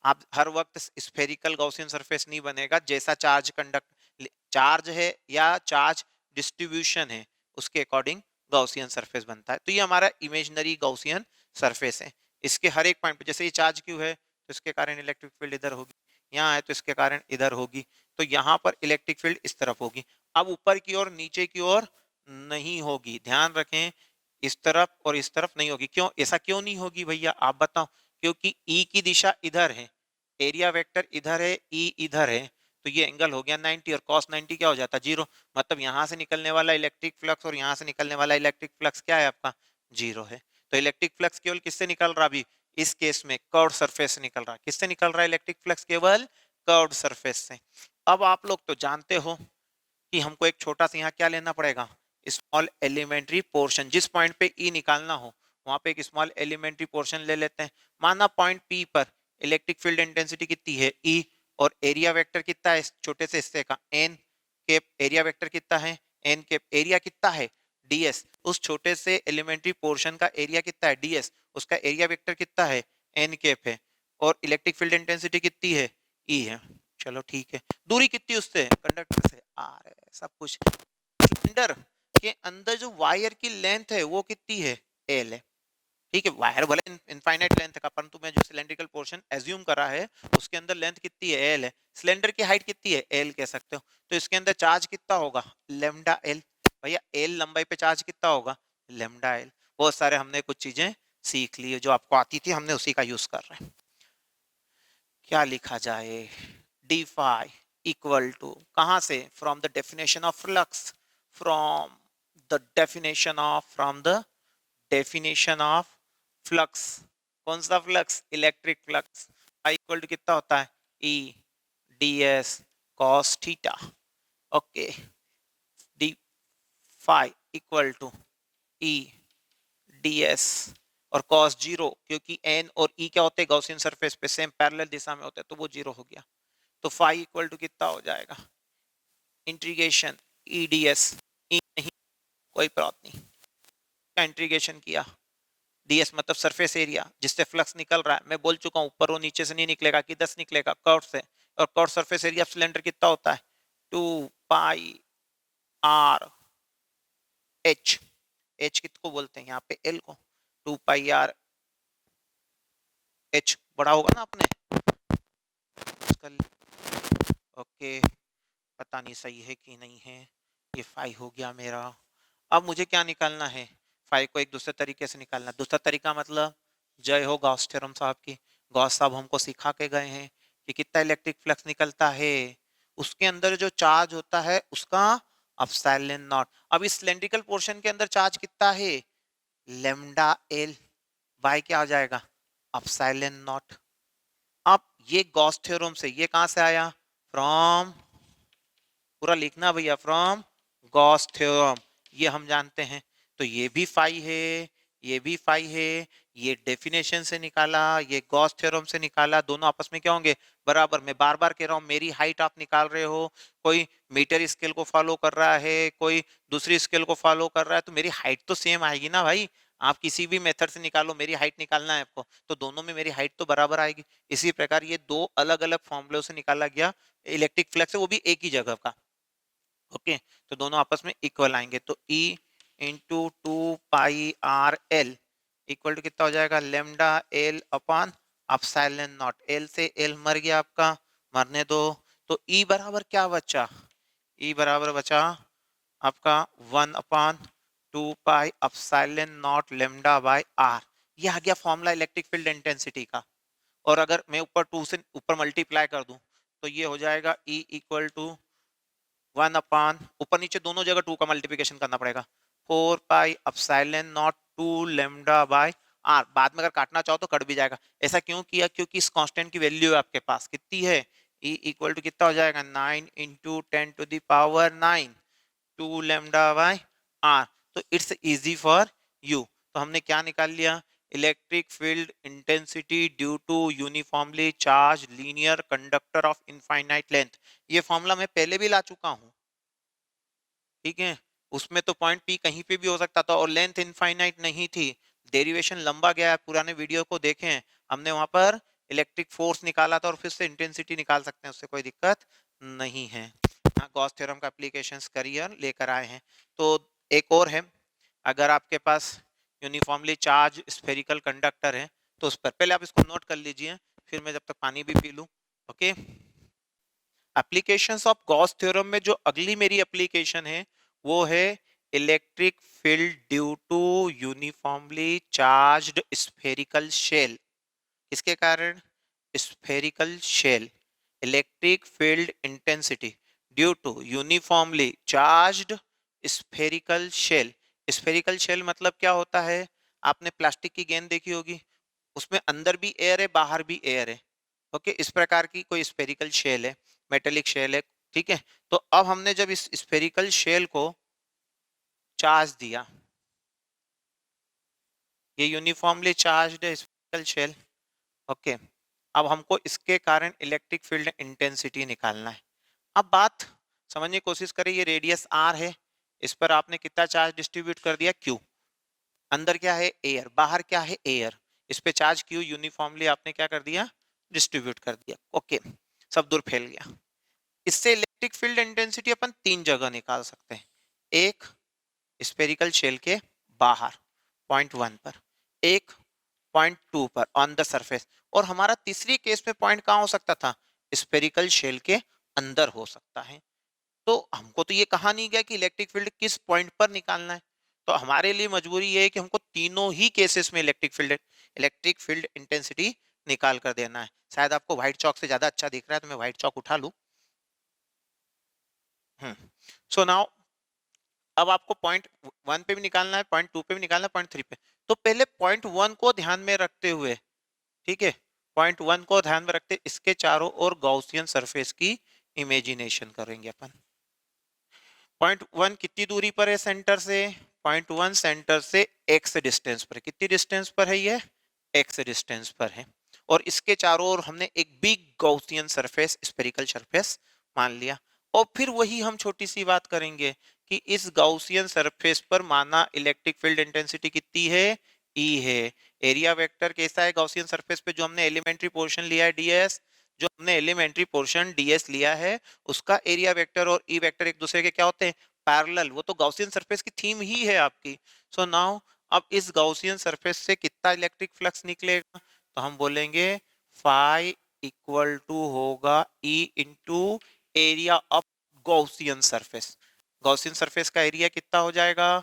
आप हर वक्त स्फेरिकल गॉसियन सरफेस नहीं बनेगा, जैसा चार्ज कंडक्ट चार्ज है या चार्ज डिस्ट्रीब्यूशन है उसके अकॉर्डिंग गॉसियन सरफेस बनता है। तो ये हमारा इमेजिनरी गॉसियन सरफेस है। इसके हर एक पॉइंट पे, जैसे ये चार्ज क्यू है तो इसके कारण इलेक्ट्रिक फील्ड इधर होगी, यहाँ है तो इसके कारण इधर होगी, तो यहाँ पर इलेक्ट्रिक फील्ड इस तरफ होगी। अब ऊपर की ओर नीचे की ओर नहीं होगी, ध्यान रखें, इस तरफ और इस तरफ नहीं होगी। क्यों? ऐसा क्यों नहीं होगी भैया, आप बताओ? क्योंकि ई की दिशा इधर है, एरिया वेक्टर इधर है, ई इधर है, तो ये एंगल हो गया 90 और cos 90 क्या हो जाता है? 0। मतलब यहाँ से निकलने वाला इलेक्ट्रिक फ्लक्स और यहाँ से निकलने वाला इलेक्ट्रिक फ्लक्स क्या है आपका? 0 है। तो इलेक्ट्रिक फ्लक्स केवल किससे निकल रहा? अभी इस केस में कर्व्ड सरफेस से निकल रहा है। किससे निकल रहा है इलेक्ट्रिक फ्लक्स? केवल कर्व्ड सरफेस से। अब आप लोग तो जानते हो कि हमको एक छोटा सा यहाँ क्या लेना पड़ेगा? Small elementary portion. जिस पॉइंट पे ई निकालना हो वहां पे एक स्मॉल एलिमेंट्री पोर्शन ले लेते हैं। माना पॉइंट पी पर इलेक्ट्रिक फील्ड इंटेंसिटी कितनी है? ई, और एरिया वेक्टर कितना है इस छोटे से हिस्से का? N cap. एरिया वेक्टर कितना है? N cap. एरिया कितना है? डीएस। उस छोटे से एलिमेंट्री पोर्शन का एरिया कितना है? डीएस। उसका एरिया वेक्टर कितना है? एन केप है। और इलेक्ट्रिक फील्ड इंटेंसिटी कितनी है? ई है। चलो ठीक है, दूरी कितनी उससे? कंडक्टर से आर है, सब कुछ। सिलेंडर के अंदर जो वायर की लेंथ है वो कितनी है? एल है। ठीक है, वायर भले इनफाइनाइट लेंथ का, परंतु मैं जो सिलेंड्रिकल पोर्शन एज्यूम करा है उसके अंदर लेंथ कितनी है? एल है। सिलेंडर की हाइट कितनी है? एल कह सकते हो। तो इसके अंदर चार्ज कितना होगा? Lambda L. भैया एल लंबाई पे चार्ज कितना होगा? Lambda L. बहुत सारे हमने कुछ चीजें सीख ली है, जो आपको आती थी हमने उसी का यूज कर रहे हैं। क्या लिखा जाए? डी फाई इक्वल टू, कहां से? From the definition of flux, from the definition of, from the definition of flux. कौन सा flux? Electric flux. I equal to कितना होता है? E d S cos theta. Okay, d phi equal to E d S और cos 0, क्योंकि n और e क्या होते हैं? गॉसियन सरफेस पे सेम पैरेलल दिशा में होते हैं, तो वो 0 हो गया। तो फाई इक्वल टू कितना हो जाएगा? इंटीग्रेशन ई डी एस, ई नहीं, कोई बात नहीं, क्या इंटीग्रेशन किया? डीएस मतलब सरफेस एरिया जिससे फ्लक्स निकल रहा है। मैं बोल चुका हूं ऊपर वो नीचे से नहीं निकलेगा, किधर से निकलेगा? कर्व से। और कर्व सरफेस एरिया सिलेंडर कितना होता है? 2 पाई आर एच। एच किसको बोलते हैं यहाँ पे? एल को। 2 पाई आर एच बड़ा होगा ना अपने ओके, पता नहीं सही है कि नहीं है। ये फाई हो गया मेरा। अब मुझे क्या निकालना है? फाई को एक दूसरे तरीके से निकालना। दूसरा तरीका मतलब, जय हो गॉस थ्योरम साहब की। गॉस साहब हमको सिखा के गए हैं कि कितना इलेक्ट्रिक फ्लक्स निकलता है, उसके अंदर जो चार्ज होता है उसका एप्सिलॉन नॉट। अब इस सिलेंड्रिकल पोर्शन के अंदर चार्ज कितना है? लेमडा एल बाय क्या आ जाएगा? Epsilon not. अब ये गॉस थ्योरम से, ये कहां से आया, फ्रॉम, पूरा लिखना भैया, फ्रॉम गॉस थ्योरम, ये हम जानते हैं। तो ये भी फाई है, ये भी फाई है, ये डेफिनेशन से निकाला, ये गॉस थ्योरम से निकाला, दोनों आपस में क्या होंगे, बराबर। मैं बार बार कह रहा हूं, मेरी हाइट आप निकाल रहे हो, कोई मीटर स्केल को फॉलो कर रहा है, कोई दूसरी स्केल को फॉलो कर रहा है, तो मेरी हाइट तो सेम आएगी ना भाई। आप किसी भी मेथड से निकालो, मेरी हाइट निकालना है आपको, तो दोनों में मेरी हाइट तो बराबर आएगी। इसी प्रकार ये दो अलग अलग फॉर्मूलों से निकाला गया इलेक्ट्रिक फ्लक्स है, वो भी एक ही जगह का। ओके, तो दोनों आपस में इक्वल आएंगे, तो E into 2 pi R L equal to कितना हो जाएगा, lambda L upon epsilon naught. L से L मर गया आपका, मरने दो। तो E बराबर क्या बचा, E बराबर बचा आपका 1/2 पाई epsilon not lambda by R। ये आ गया फॉर्मूला इलेक्ट्रिक फील्ड इंटेंसिटी का। और अगर मैं ऊपर 2 से ऊपर मल्टीप्लाई कर दूं, तो ये हो जाएगा E इक्वल टू 1/, ऊपर नीचे दोनों जगह 2 का मल्टीप्लिकेशन करना पड़ेगा, 4 pi epsilon naught 2 lambda by R. बाद में अगर काटना चाहो तो कट भी जाएगा। ऐसा क्यों किया, क्योंकि इस कांस्टेंट की वैल्यू आपके पास कितनी है, E इक्वल टू कितना हो जाएगा, 9 इंटू 10⁹9 2 लेमडा बाय आर। तो इट्स इजी फॉर यू। तो हमने क्या निकाल लिया, electric field intensity due to uniformly charge linear conductor of infinite length. ये फॉर्मूला मैं पहले भी ला चुका हूं, ठीक है। उसमें तो पॉइंट पी कहीं पे भी हो सकता था और लेंथ इनफाइनाइट नहीं थी। डेरिवेशन लंबा गया है, पुराने वीडियो को देखें, हमने वहां पर इलेक्ट्रिक फोर्स निकाला था और फिर से इंटेंसिटी निकाल सकते हैं, उससे कोई दिक्कत नहीं है। हाँ, गॉस थ्योरम का एप्लीकेशंस करियर लेकर आए हैं। तो एक और है, अगर आपके पास यूनिफॉर्मली चार्ज स्फेरिकल कंडक्टर है, तो उस पर पहले आप इसको नोट कर लीजिए, फिर मैं जब तक पानी भी पी लूं। Okay, applications of Gauss theorem में जो अगली मेरी एप्लीकेशन है वो है electric field due to uniformly charged spherical shell. इसके कारण spherical shell, electric field intensity due to uniformly charged spherical shell. Spherical shell मतलब क्या होता है, आपने प्लास्टिक की गेंद देखी होगी, उसमें अंदर भी एयर है बाहर भी एयर है। ओके, इस प्रकार की कोई स्फेरिकल शेल है, मेटेलिक शेल है, ठीक है। तो अब हमने जब इस स्फेरिकल शेल को चार्ज दिया, ये यूनिफॉर्मली चार्ज्ड है स्फेरिकल शेल। ओके, अब हमको इसके कारण इलेक्ट्रिक फील्ड इंटेंसिटी निकालना है। अब बात समझने की कोशिश करें, ये रेडियस r है, इस पर आपने कितना चार्ज डिस्ट्रीब्यूट कर दिया, q। अंदर क्या है, एयर, बाहर क्या है, एयर। इस पे चार्ज q यूनिफॉर्मली आपने क्या कर दिया, डिस्ट्रीब्यूट कर दिया। ओके, सब दूर फैल गया। इससे इलेक्ट्रिक फील्ड इंटेंसिटी अपन तीन जगह निकाल सकते हैं, एक स्फेरिकल शेल के बाहर पॉइंट 1 पर, एक पॉइंट 2 पर ऑन द सरफेस, और हमारा तीसरी केस में पॉइंट कहां हो सकता था, स्फेरिकल शेल के अंदर हो सकता है। तो हमको तो ये कहा नहीं गया कि इलेक्ट्रिक फील्ड किस पॉइंट पर निकालना है, तो हमारे लिए मजबूरी ये है कि हमको तीनों ही केसेस में इलेक्ट्रिक फील्ड इंटेंसिटी निकाल कर देना है। शायद आपको व्हाइट चौक से ज्यादा अच्छा दिख रहा है, तो मैं व्हाइट चौक उठा लूं। सो नाउ अब आपको पॉइंट 1 पे भी निकालना है, पॉइंट 2 पे भी निकालना है, पॉइंट 3 पे। तो पहले पॉइंट 1 को ध्यान में रखते हुए, ठीक है, पॉइंट 1 को ध्यान में रखते इसके चारों ओर गॉसियन सरफेस की इमेजिनेशन करेंगे अपन। पॉइंट 1 कितनी दूरी पर है सेंटर से, पॉइंट 1 सेंटर से x डिस्टेंस पर, कितनी डिस्टेंस पर है ये, x डिस्टेंस पर है। और इसके चारों ओर हमने एक big Gaussian surface, spherical surface मान लिया। और फिर वही हम छोटी सी बात करेंगे कि इस गॉसियन सरफेस पर माना इलेक्ट्रिक फील्ड इंटेंसिटी कितनी है, E है। एरिया वेक्टर कैसा है गॉसियन सरफेस पे, जो हमने एलिमेंट्री पोर्शन लिया है ds, जो हमने एलिमेंट्री पोर्शन ds लिया है, उसका एरिया वेक्टर और ई वेक्टर एक दूसरे के क्या होते हैं, पैरेलल। वो तो गॉसियन सरफेस की थीम ही है आपकी। सो नाउ अब इस गॉसियन सरफेस से कितना इलेक्ट्रिक फ्लक्स निकलेगा, तो हम बोलेंगे फाई इक्वल टू होगा E into area of Gaussian surface. Gaussian surface का एरिया कितना हो जाएगा,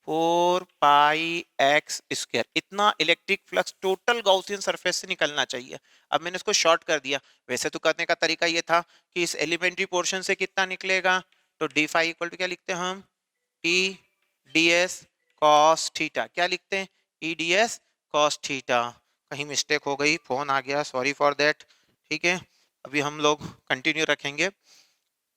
4 पाई x स्क्वायर। इतना electric flux total Gaussian surface से निकलना चाहिए। अब मैंने इसको शॉर्ट कर दिया, वैसे तो करने का तरीका ये था कि इस एलिमेंट्री पोर्शन से कितना निकलेगा, तो डी फाई इक्वल टू क्या लिखते हैं हम, ई डी एस कॉस थीटा। क्या लिखते हैं, ई डी एस कॉस थीटा। कहीं मिस्टेक हो गई, फोन आ गया, सॉरी फॉर दैट, ठीक है, अभी हम लोग कंटिन्यू रखेंगे।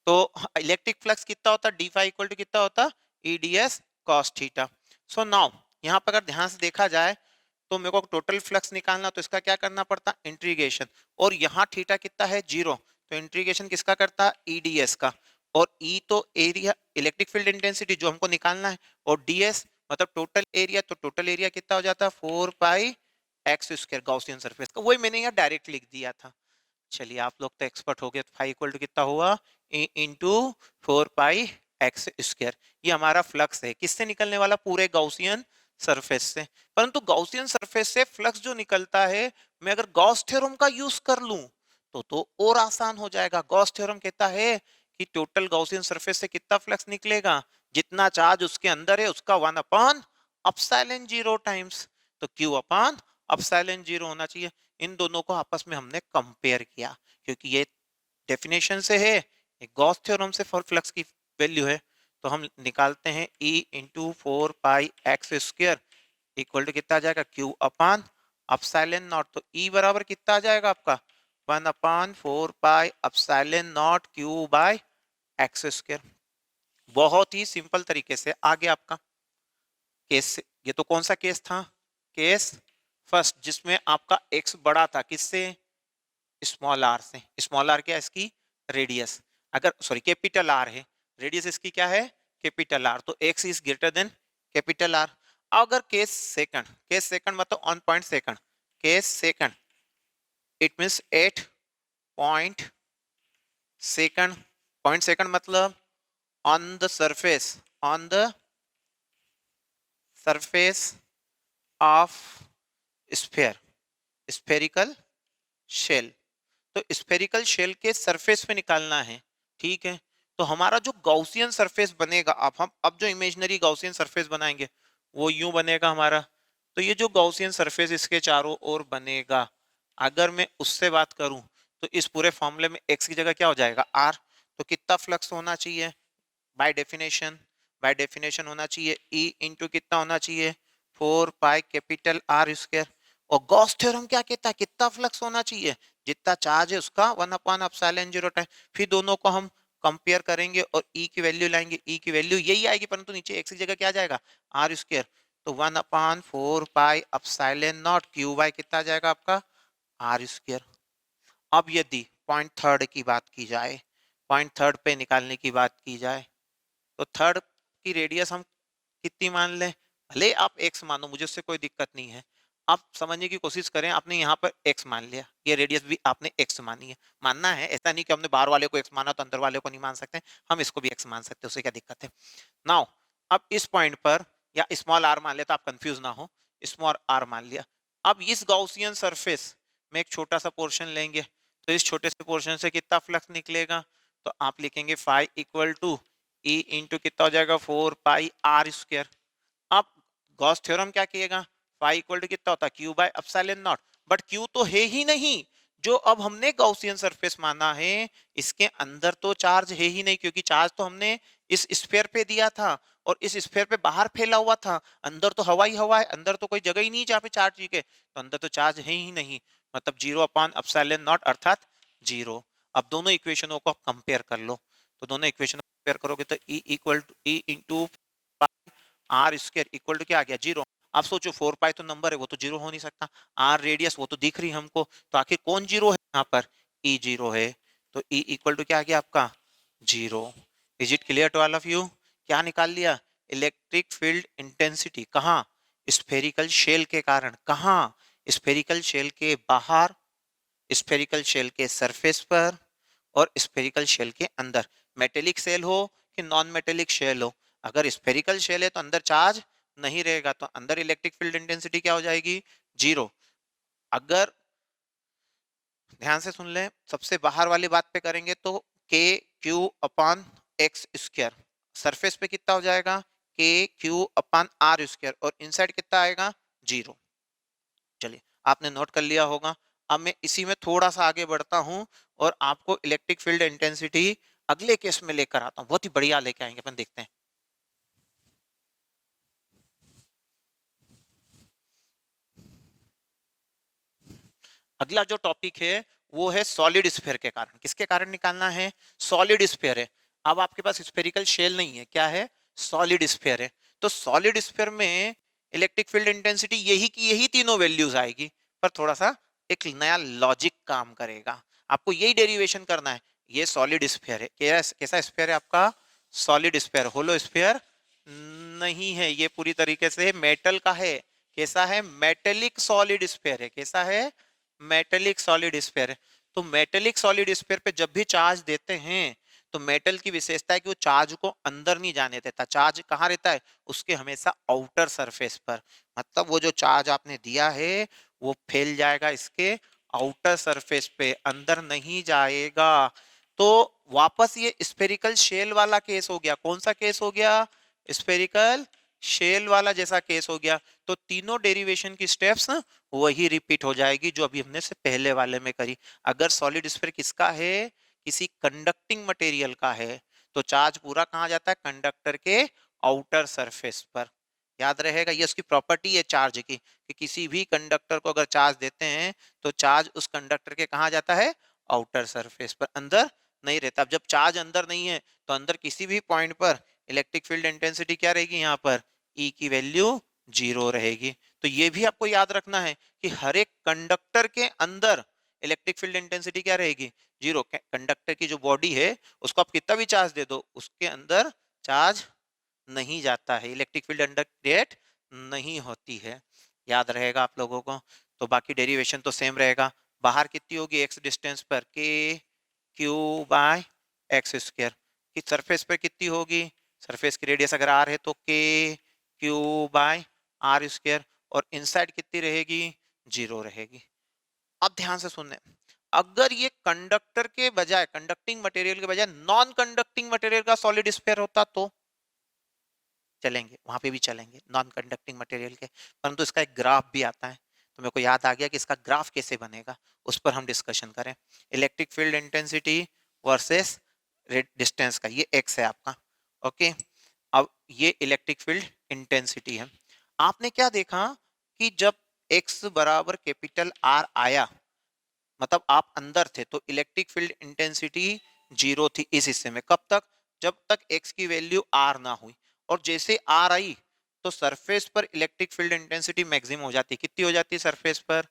तो इलेक्ट्रिक फ्लक्स कितना होता है, डी फाई इक्वल टू कितना होता, ई d S cos theta. So now यहाँ पर अगर ध्यान से देखा जाए तो मेरे को टोटल फ्लक्स निकालना, तो इसका क्या करना पड़ता, इंटीग्रेशन। और यहाँ थीटा कितना है, 0, तो इंटीग्रेशन किसका करता है, ई डी एस का। और ई तो एरिया, इलेक्ट्रिक फील्ड इंटेंसिटी जो हमको निकालना है, और डी एस मतलब टोटल एरिया, तो टोटल एरिया कितना हो जाता है, 4 pi x square Gaussian surface का। वही मैंने यहाँ डायरेक्ट लिख दिया था। चलिए आप लोग तो एक्सपर्ट हो गए, तो फाई इक्वल टू कितना हुआ, इंटू 4 पाई एक्स स्क्वायर। ये हमारा फ्लक्स है, किससे निकलने वाला, पूरे गॉसियन सरफेस से। परंतु गॉसियन सरफेस से फ्लक्स जो निकलता है, मैं अगर गॉस थ्योरम का यूज कर लूं तो और आसान हो जाएगा। गॉस थ्योरम कहता है कि टोटल गॉसियन सरफेस से कितना फ्लक्स निकलेगा, जितना चार्ज उसके अंदर है उसका 1/ε0 टाइम्स, तो Q अपॉन ε0 होना चाहिए। इन दोनों को आपस में हमने कंपेयर किया, क्योंकि ये डेफिनेशन से है, एक गॉस थ्योरम से फ्लक्स की वैल्यू है। तो हम निकालते हैं E into 4 pi x square equal to कितना आ जाएगा, Q अपान अपसाइलन नॉट। तो E बराबर कितना आ जाएगा आपका, 1/4 pi epsilon naught Q by x square. बहुत ही सिंपल तरीके से आगे आपका केस। ये तो कौन सा केस था, केस फर्स्ट, जिसमें आपका x बड़ा था किससे, स्मॉल आर से। स्मॉल आर क्या है, इसकी रेडियस, अगर सॉरी कैपिटल आर है, रेडियस इसकी क्या है, कैपिटल आर, तो x is greater than capital R. अगर केस सेकंड मतलब on point second, case second it means 8 point second, point second मतलब on the surface, on the surface of sphere, spherical shell. तो spherical shell के surface पे निकालना है, ठीक है। तो हमारा जो गॉसियन सरफेस बनेगा, अब जो इमेजिनरी गॉसियन सरफेस बनाएंगे वो यूं बनेगा हमारा। तो ये जो गॉसियन सरफेस इसके चारों ओर बनेगा, अगर मैं उससे बात करूं तो इस पूरे फॉर्मूले में x की जगह क्या हो जाएगा, r। तो कितना फ्लक्स होना चाहिए, बाय डेफिनेशन होना चाहिए E इंटू कितना होना चाहिए, 4 पाई कैपिटल R स्क्वायर। और गॉस थ्योरम क्या कहता है, कितना फ्लक्स होना चाहिए, जितना चार्ज है उसका 1/ε0 टाइम। फिर दोनों को हम कंपेयर करेंगे और E की वैल्यू लाएंगे, E की वैल्यू यही आएगी, परंतु नीचे x की जगह क्या आ जाएगा, R स्क्वायर। तो 1/4 पाई Q बाय कितना आ जाएगा आपका, R स्क्वायर। अब यदि पॉइंट थर्ड की बात की जाए, पॉइंट थर्ड पे निकालने की बात की जाए, तो थर्ड की रेडियस हम कितनी मान लें, भले आप x मानो, मुझे उससे कोई दिक्कत नहीं है। आप समझने की कोशिश करें, आपने यहाँ पर x मान लिया, ये रेडियस भी आपने x मानी है, मानना है, ऐसा नहीं कि हमने बाहर वाले को x माना तो अंदर वाले को नहीं मान सकते, हम इसको भी x मान सकते हैं, उससे क्या दिक्कत है। नाउ अब इस पॉइंट पर या स्मॉल r मान लिया, तो आप कंफ्यूज ना हो, स्मॉल r मान लिया। अब इस गॉसियन सरफेस में एक छोटा सा पोर्शन लेंगे, तो इस छोटे से पोर्शन से कितना फ्लक्स निकलेगा, तो आप लिखेंगे phi equal to E into कितना हो जाएगा, 4 पाई R स्क्वायर। अब गॉस थ्योरम क्या किएगा, फाई इक्वल टू कितना होता है, Q by epsilon naught. But Q तो है ही नहीं, जो अब हमने गॉसियन सरफेस माना है इसके अंदर तो चार्ज है ही नहीं, क्योंकि चार्ज तो हमने इस स्फीयर पे दिया था और इस स्फीयर पे बाहर फैला हुआ था, अंदर तो हवा ही हवा है, अंदर तो कोई जगह ही नहीं जहाँ पे चार्ज टिके, तो अंदर तो चार्ज है ही नहीं, मतलब 0/ε0 अर्थात 0। अब दोनों इक्वेशनों को कंपेयर कर लो, तो दोनों इक्वेशन कंपेयर करोगे तो E equal to E into R square equal to क्या आ गया, 0। आप सोचो 4 पाई तो नंबर है, वो तो 0 हो नहीं सकता, आर रेडियस वो तो दिख रही हमको, तो आखिर कौन 0 है यहाँ पर, E 0 है। तो E इक्वल टू क्या आ गया आपका, 0। Is it clear to all of you, क्या निकाल लिया, इलेक्ट्रिक फील्ड इंटेंसिटी, कहाँ, स्फेरिकल शेल के कारण, कहाँ, स्फेरिकल शेल के बाहर, स्फेरिकल शेल के सरफेस पर और स्फेरिकल शेल के अंदर। मेटेलिक शेल हो कि नॉन मेटेलिक शेल हो, अगर स्फेरिकल शेल है तो अंदर चार्ज नहीं रहेगा, तो अंदर इलेक्ट्रिक फील्ड इंटेंसिटी क्या हो जाएगी, 0। अगर ध्यान से सुन लें, सबसे बाहर वाली बात पे करेंगे तो के Q upon x square, surface पे कितना हो जाएगा, के क्यू अपॉन आर स्क्वायर, और इनसाइड कितना आएगा, 0। चलिए आपने नोट कर लिया होगा। अब मैं इसी में थोड़ा सा आगे बढ़ता हूं और आपको इलेक्ट्रिक फील्ड इंटेंसिटी अगले केस में लेकर आता हूं, बहुत ही बढ़िया लेके आएंगे, अपन देखते हैं। अगला जो टॉपिक है वो है सॉलिड स्फीयर के कारण। किसके कारण निकालना है? सॉलिड स्फीयर है। अब आपके पास स्फेरिकल शेल नहीं है, क्या है? सॉलिड स्फीयर है। तो सॉलिड स्फीयर में इलेक्ट्रिक फील्ड इंटेंसिटी यही की यही तीनों वैल्यूज आएगी, पर थोड़ा सा एक नया लॉजिक काम करेगा। आपको यही डेरिवेशन करना है। ये सॉलिड स्फीयर है। कैसा स्फीयर है आपका? Solid sphere. होलो स्फीयर नहीं है, ये पूरी तरीके से मेटल का है। कैसा है? मेटेलिक सॉलिड स्फीयर है। कैसा है? मेटेलिक सॉलिड स्फीयर है। तो मेटेलिक सॉलिड स्फीयर पे जब भी चार्ज देते हैं तो मेटल की विशेषता है कि वो चार्ज को अंदर नहीं जाने देता। चार्ज कहाँ रहता है? उसके हमेशा आउटर सरफेस पर। मतलब वो जो चार्ज आपने दिया है वो फैल जाएगा इसके आउटर सरफेस पे, अंदर नहीं जाएगा। तो वापस ये स्फेरिकल शेल वाला केस हो गया। कौन सा केस हो गया? स्फेरिकल शेल वाला जैसा केस हो गया। तो तीनों डेरिवेशन की स्टेप्स वही रिपीट हो जाएगी जो अभी हमने से पहले वाले में करी। अगर सॉलिड स्फीयर किसका है? किसी कंडक्टिंग मटेरियल का है, तो चार्ज पूरा कहाँ जाता है? कंडक्टर के आउटर सरफेस पर। याद रहेगा, ये उसकी प्रॉपर्टी है चार्ज की कि किसी भी कंडक्टर को अगर चार्ज देते हैं तो चार्ज उस कंडक्टर के कहाँ जाता है? आउटर सरफेस पर, अंदर नहीं रहता। अब जब चार्ज अंदर नहीं है तो अंदर किसी भी पॉइंट पर इलेक्ट्रिक फील्ड इंटेंसिटी क्या रहेगी? यहाँ पर ई की वैल्यू 0 रहेगी। तो ये भी आपको याद रखना है कि हर एक कंडक्टर के अंदर इलेक्ट्रिक फील्ड इंटेंसिटी क्या रहेगी? 0। कंडक्टर की जो बॉडी है उसको आप कितना भी चार्ज दे दो, उसके अंदर चार्ज नहीं जाता है, इलेक्ट्रिक फील्ड अंडर क्रिएट नहीं होती है। याद रहेगा आप लोगों को। तो बाकी डेरिवेशन तो सेम रहेगा। बाहर कितनी होगी एक्स डिस्टेंस पर? के क्यू बाय एक्स स्क्वायर। कि सरफेस पर कितनी होगी? सरफेस की रेडियस अगर आर है तो के क्यू बाय आर स्क्वायर। और इनसाइड कितनी रहेगी? 0 रहेगी। अब ध्यान से सुनने, अगर ये कंडक्टर के बजाय, कंडक्टिंग मटेरियल के बजाय नॉन कंडक्टिंग मटेरियल का सॉलिड स्फीयर होता तो चलेंगे, वहां पे भी चलेंगे नॉन कंडक्टिंग मटेरियल के। परंतु इसका एक ग्राफ भी आता है, तो मेरे को याद आ गया कि इसका ग्राफ कैसे बनेगा, उस पर हम डिस्कशन करें। Electric field intensity versus distance का, ये एक्स है आपका। ओके, अब ये इलेक्ट्रिक फील्ड इंटेंसिटी है। आपने क्या देखा कि जब एक्स बराबर कैपिटल आर आया, मतलब आप अंदर थे, तो इलेक्ट्रिक फील्ड इंटेंसिटी 0 थी इस हिस्से में। कब तक? जब तक एक्स की वैल्यू आर ना हुई। और जैसे आर आई तो सरफेस पर इलेक्ट्रिक फील्ड इंटेंसिटी मैक्सिमम हो जाती है। कितनी हो जाती है सरफेस पर?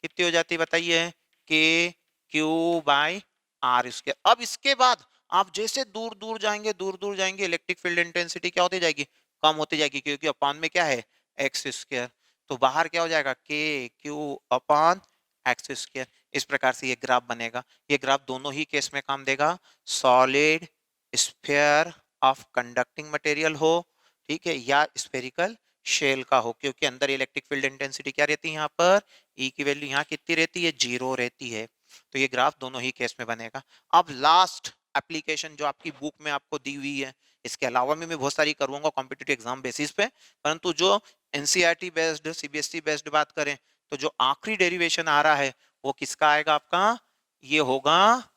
कितनी हो जाती है बताइए? के क्यू बाय आर स्क्वायर। अब इसके बाद आप जैसे दूर दूर जाएंगे, दूर दूर जाएंगे, इलेक्ट्रिक फील्ड इंटेंसिटी क्या होती जाएगी? कम होती जाएगी, क्योंकि अपान में क्या है? X square. तो बाहर क्या हो जाएगा? के क्यू अपान एक्स स्क्वायर। इस प्रकार से ये ग्राफ बनेगा। ये ग्राफ दोनों ही केस में काम देगा, solid sphere of conducting material हो, ठीक है, या स्फेरिकल शेल का हो, क्योंकि अंदर इलेक्ट्रिक फील्ड इंटेंसिटी क्या रहती है? यहाँ पर ई की वैल्यू यहाँ कितनी रहती है? 0 रहती है। तो ये ग्राफ दोनों ही केस में बनेगा। अब लास्ट एप्लीकेशन जो आपकी बुक में आपको दी हुई है, इसके अलावा भी मैं बहुत सारी करूंगा कॉम्पिटिटिव एग्जाम बेसिस पे, परंतु जो एनसीईआरटी बेस्ड, सीबीएसई बेस्ड बात करें तो जो आखिरी डेरिवेशन आ रहा है वो किसका आएगा आपका? ये होगा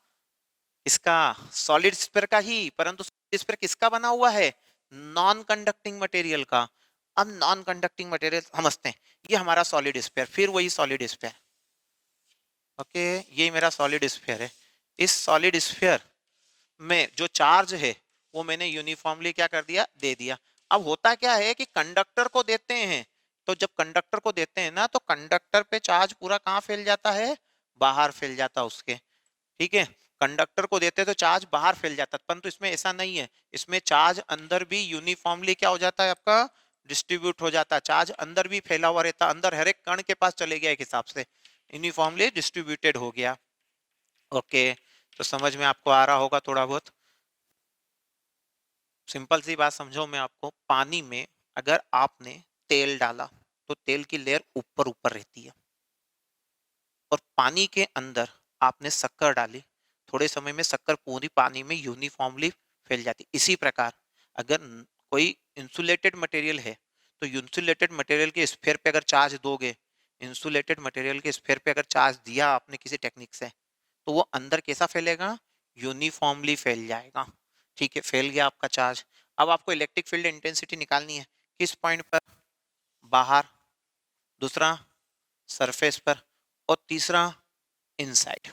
इसका सॉलिड स्फीयर का ही, परंतु सॉलिड स्फीयर किसका बना हुआ है? नॉन कंडक्टिंग मटेरियल का। अब नॉन कंडक्टिंग मटेरियल समझते हैं। ये हमारा सॉलिड स्फीयर, फिर वही सॉलिड स्फीयर। ओके, ये मेरा सॉलिड स्फीयर है। इस सॉलिड स्फीयर में जो चार्ज है वो मैंने यूनिफॉर्मली क्या कर दिया? दे दिया। अब होता क्या है कि कंडक्टर को देते हैं, तो जब कंडक्टर को देते हैं ना, तो कंडक्टर पे चार्ज पूरा कहाँ फैल जाता है? बाहर फैल जाता है उसके। ठीक है, कंडक्टर को देते हैं तो चार्ज बाहर फैल जाता है, परंतु इसमें ऐसा नहीं है। इसमें चार्ज अंदर भी यूनिफॉर्मली क्या हो जाता है आपका? डिस्ट्रीब्यूट हो जाता है। चार्ज अंदर भी फैला हुआ रहता है, अंदर हर एक कण के पास चले गया, एक हिसाब से यूनिफॉर्मली डिस्ट्रीब्यूटेड हो गया। ओके, तो समझ में आपको आ रहा होगा थोड़ा बहुत। सिंपल सी बात समझो मैं आपको, पानी में अगर आपने तेल डाला तो तेल की लेयर ऊपर ऊपर रहती है, और पानी के अंदर आपने शक्कर डाली, थोड़े समय में शक्कर पूरी पानी में यूनिफॉर्मली फैल जाती। इसी प्रकार अगर कोई इंसुलेटेड मटेरियल है तो इंसुलेटेड मटेरियल के स्फीयर पे अगर चार्ज दोगे, इंसुलेटेड मटेरियल के स्फीयर पे अगर चार्ज दिया आपने किसी टेक्निक से, तो वो अंदर कैसा फैलेगा? यूनिफॉर्मली फैल जाएगा। ठीक है, फैल गया आपका चार्ज। अब आपको इलेक्ट्रिक फील्ड इंटेंसिटी निकालनी है। किस पॉइंट पर? बाहर, दूसरा सरफेस पर, और तीसरा इनसाइड।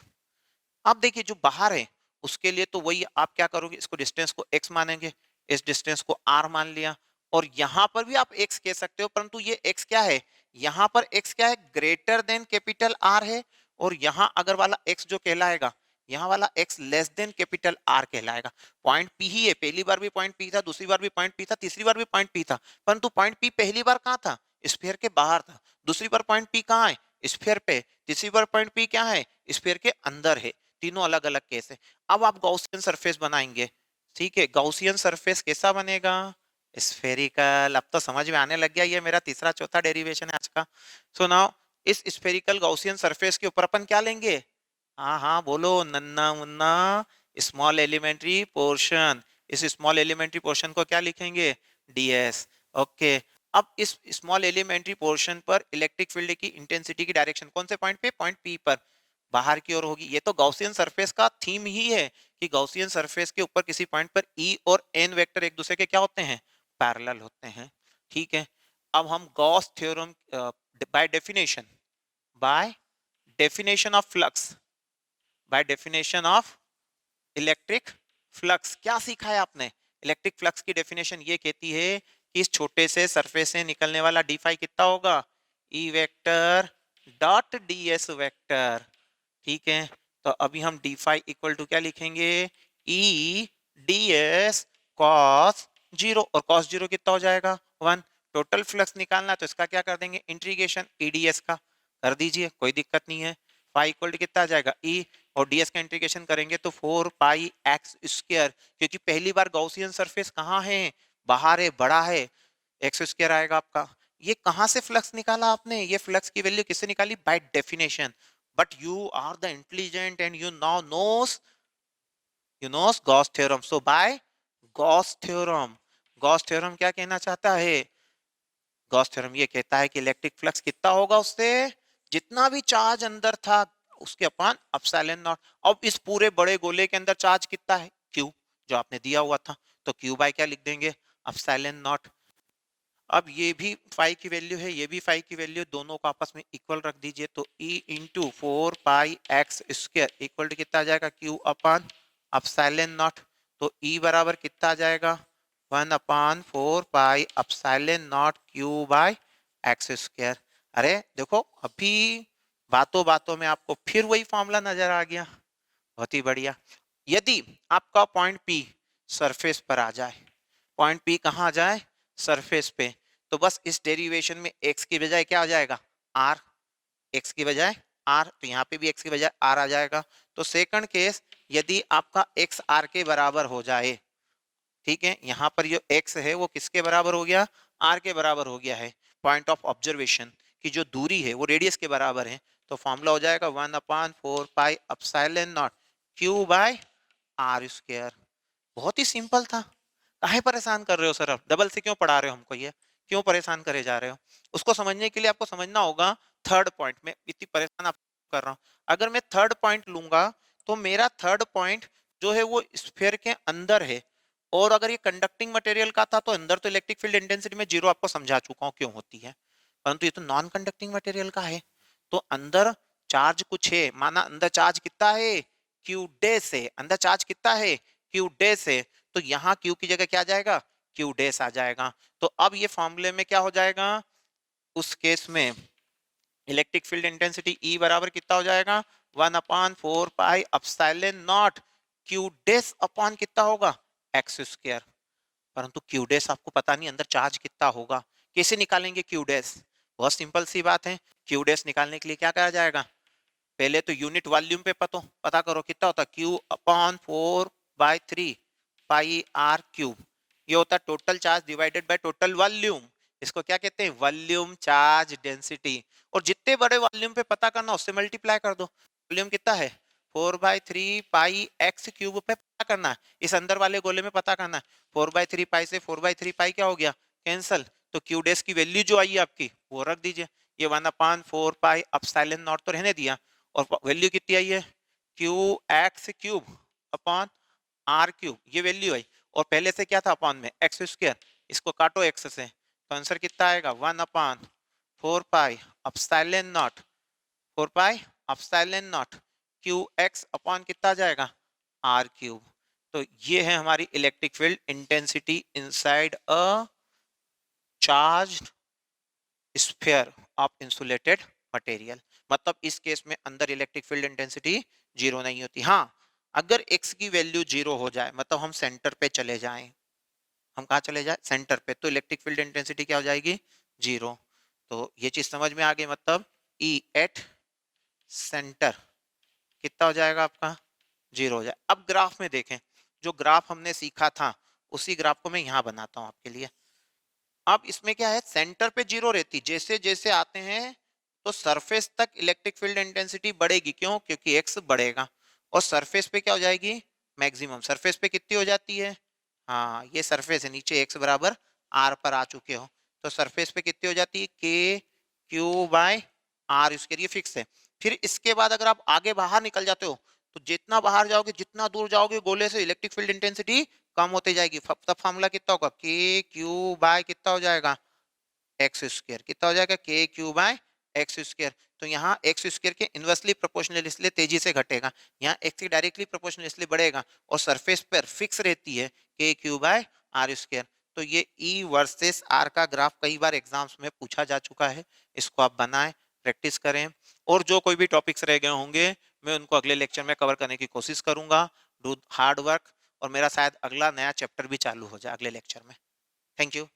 अब देखिए जो बाहर है उसके लिए तो वही आप क्या करोगे, इसको डिस्टेंस को x मानेंगे, इस डिस्टेंस को r मान लिया, और यहां पर भी आप x कह सकते हो, परंतु ये x क्या है, यहां पर x क्या है, ग्रेटर देन कैपिटल R है, और यहां अगर वाला x जो कहलाएगा, यहां वाला x less than capital R कहलाएगा। पॉइंट P ही है, पहली बार भी पॉइंट P था, दूसरी बार भी पॉइंट P था, तीसरी बार भी पॉइंट P था, परंतु पॉइंट P पहली बार कहां था, स्फीयर के बाहर था, दूसरी बार पॉइंट P कहां है, स्फीयर पे, तीसरी बार पॉइंट P क्या है, स्फीयर के अंदर है। तीनों अलग अलग केस है। अब आप गॉसियन सरफेस बनाएंगे, ठीक है, गॉसियन सरफेस कैसा बनेगा, स्फेरिकल। अब तो समझ में आने लग गया, ये मेरा तीसरा चौथा डेरिवेशन है आज का। सो नाउ इस स्फेरिकल गॉसियन सरफेस के ऊपर अपन क्या लेंगे, हाँ हाँ बोलो नन्ना मुन्ना, स्मॉल एलिमेंट्री पोर्शन। इस स्मॉल एलिमेंट्री पोर्शन को क्या लिखेंगे, ds। ओके, अब इस स्मॉल एलिमेंट्री पोर्शन पर इलेक्ट्रिक फील्ड की इंटेंसिटी की डायरेक्शन कौन से पॉइंट पे, पॉइंट P पर बाहर की ओर होगी। ये तो गॉसियन सरफेस का थीम ही है कि गॉसियन सरफेस के ऊपर किसी पॉइंट पर E और N वेक्टर एक दूसरे के क्या होते हैं, पैरेलल होते हैं। ठीक है, अब हम Gauss theorem by definition, by definition of flux, by definition of electric flux, क्या सीखा है आपने, इलेक्ट्रिक फ्लक्स की डेफिनेशन ये कहती है कि इस छोटे से सरफेस से निकलने वाला डी फाई कितना होगा, E vector dot D S vector. ठीक है, तो अभी हम डी फाई इक्वल टू क्या लिखेंगे, ई डी एस कॉस जीरो, और कॉस जीरो कितना हो जाएगा 1। टोटल फ्लक्स निकालना तो इसका क्या कर देंगे, इंटीग्रेशन ईडीएस का कर दीजिए, कोई दिक्कत नहीं है। फाई इक्वल टू कितना आ जाएगा ई, और ds का इंटीग्रेशन करेंगे तो 4 पाई एक्स स्क्वायर, क्योंकि पहली बार गॉसियन सरफेस कहाँ है, बाहर है, बड़ा है, एक्स स्क्वायर आएगा आपका। ये कहां से फ्लक्स निकाला आपने, ये फ्लक्स की वैल्यू किससे निकाली, by definition. But you are the intelligent and you now knows Gauss theorem, so by Gauss theorem. Gauss theorem क्या कहना चाहता है, गॉस थ्योरम ये कहता है कि इलेक्ट्रिक फ्लक्स कितना होगा, उससे जितना भी चार्ज अंदर था उसके अपान एप्सिलॉन नॉट। अब इस पूरे बड़े गोले के अंदर चार्ज कितना है, क्यू, जो आपने दिया हुआ था, तो क्यू बाय क्या लिख देंगे, एप्सिलॉन नॉट। अब ये भी फाई की वैल्यू है, ये भी फाई की वैल्यू, दोनों को आपस में इक्वल रख दीजिए, तो E into 4 pi x square equal to कितना आ जाएगा, क्यू अपान एप्सिलॉन नॉट। तो E बराबर कितना आ जाएगा, 1/4 pi epsilon naught Q by x square. अरे देखो अभी बातों बातों में आपको फिर वही फॉर्मूला नजर आ गया, बहुत ही बढ़िया। यदि आपका पॉइंट P सरफेस पर आ जाए, पॉइंट P कहाँ आ जाए, सरफेस पे, तो बस इस डेरिवेशन में x की बजाय क्या आ जाएगा, r, x की बजाय r, तो यहाँ पे भी x की बजाय r आ जाएगा। तो सेकंड केस, यदि आपका x r के बराबर हो जाए, ठीक है, यहाँ पर जो x है वो किसके बराबर हो गया, r के बराबर हो गया है, पॉइंट ऑफ ऑब्जर्वेशन की जो दूरी है वो रेडियस के बराबर है, तो फॉर्मूला हो जाएगा 1/4 pi epsilon naught Q by are square. बहुत ही सिंपल था, काहे परेशान कर रहे हो सर, आप डबल से क्यों पढ़ा रहे हो हमको, ये क्यों परेशान करे जा रहे हो। उसको समझने के लिए आपको समझना होगा थर्ड पॉइंट में, इतनी परेशान आप कर रहा हूं। अगर मैं थर्ड पॉइंट लूंगा तो मेरा थर्ड पॉइंट जो है वो स्फीयर के अंदर है, और अगर ये कंडक्टिंग मटेरियल का था तो अंदर तो इलेक्ट्रिक फील्ड इंटेंसिटी में जीरो आपको समझा चुका हूं क्यों होती है, परंतु ये तो नॉन कंडक्टिंग मटेरियल का है, तो अंदर चार्ज कुछ है, माना अंदर चार्ज कितना है, क्यू डेस है, अंदर चार्ज कितना है, क्यू डेस है, तो यहाँ क्यू की जगह क्या आ जाएगा, क्यू डेस आ जाएगा। तो अब ये फॉर्मूले में क्या हो जाएगा, उस केस में इलेक्ट्रिक फील्ड इंटेंसिटी E बराबर कितना हो जाएगा, 1/4 पाई एप्सिलॉन नॉट क्यू डेस अपॉन कितना होगा, एक्स स्क्वायर। परंतु क्यू डेस आपको पता नहीं अंदर चार्ज कितना होगा, कैसे निकालेंगे क्यू डेस, बहुत सिंपल सी बात है। क्यू डेस निकालने के लिए क्या करा जाएगा, पहले तो यूनिट वॉल्यूम पे पता करो कितना होता है, Q/4/3 पाई आर क्यूब, ये होता है total charge divided by total volume, इसको क्या कहते हैं, वॉल्यूम चार्ज डेंसिटी। और जितने बड़े वॉल्यूम पे पता करना उससे मल्टीप्लाई कर दो, वॉल्यूम कितना है 4/3 पाई एक्स क्यूब पे पता करना है, इस अंदर वाले गोले में पता करना है, 4/3 पाई से 4/3 पाई क्या हो गया, कैंसल, तो क्यू डेस की वैल्यू जो आई है आपकी वो रख दीजिए, ये 1/4 पाई एप्सिलॉन नॉट तो रहने दिया, और वैल्यू कितनी आई है, q x cube upon r cube, ये वैल्यू आई, और पहले से क्या था अपॉन में एक्स स्क्वायर, इसको काटो एक्स से, तो आंसर कितना आएगा 1/4 pi epsilon not, 4 pi epsilon naught Q x upon कितना आ जाएगा आर क्यूब। तो ये है हमारी electric field intensity inside a charged sphere of insulated material. मतलब इस केस में अंदर इलेक्ट्रिक फील्ड इंटेंसिटी जीरो नहीं होती। हाँ, अगर x की वैल्यू जीरो हो जाए, मतलब हम सेंटर पे चले जाएं, हम कहा चले जाए सेंटर पे, तो इलेक्ट्रिक फील्ड इंटेंसिटी क्या हो जाएगी जीरो। तो ये चीज समझ में आ गई, मतलब E एट सेंटर कितना हो जाएगा आपका जीरो हो जाए। अब ग्राफ में देखें, जो ग्राफ हमने सीखा था उसी ग्राफ को मैं यहाँ बनाता हूँ आपके लिए। अब इसमें क्या है, सेंटर पे जीरो रहती, जैसे जैसे आते हैं तो सरफेस तक इलेक्ट्रिक फील्ड इंटेंसिटी बढ़ेगी। क्यों? क्योंकि एक्स बढ़ेगा, और सरफेस पे क्या हो जाएगी मैक्सिमम। सरफेस पे कितनी हो जाती है, हाँ ये सरफेस है, नीचे एक्स बराबर आर पर आ चुके हो, तो सरफेस पे कितनी हो जाती है के क्यू बाय आर स्क्वायर, ये फिक्स है। फिर इसके बाद अगर आप आगे बाहर निकल जाते हो, तो जितना बाहर जाओगे, जितना दूर जाओगे गोले से, इलेक्ट्रिक फील्ड इंटेंसिटी कम होती जाएगी। तब फार्मूला कितना होगा, के क्यू बाय कितना हो जाएगा एक्स स्क्वायर, कितना हो जाएगा के क्यू बाय एक्स स्क्वायर। तो यहाँ एक्स स्क्वायर के इनवर्सली प्रोपोर्शनल इसलिए तेजी से घटेगा, यहाँ एक्स की डायरेक्टली प्रोपोर्शनल इसलिए बढ़ेगा, और सरफेस पर फिक्स रहती है के क्यू बाय आर स्क्वायर। तो ये ई वर्सेस आर का ग्राफ कई बार एग्जाम्स में पूछा जा चुका है, इसको आप बनाएं, प्रैक्टिस करें, और जो कोई भी टॉपिक्स रह गए होंगे मैं उनको अगले लेक्चर में कवर करने की कोशिश करूंगा। डू हार्ड वर्क, और मेरा शायद अगला नया चैप्टर भी चालू हो जाए अगले लेक्चर में। Thank you.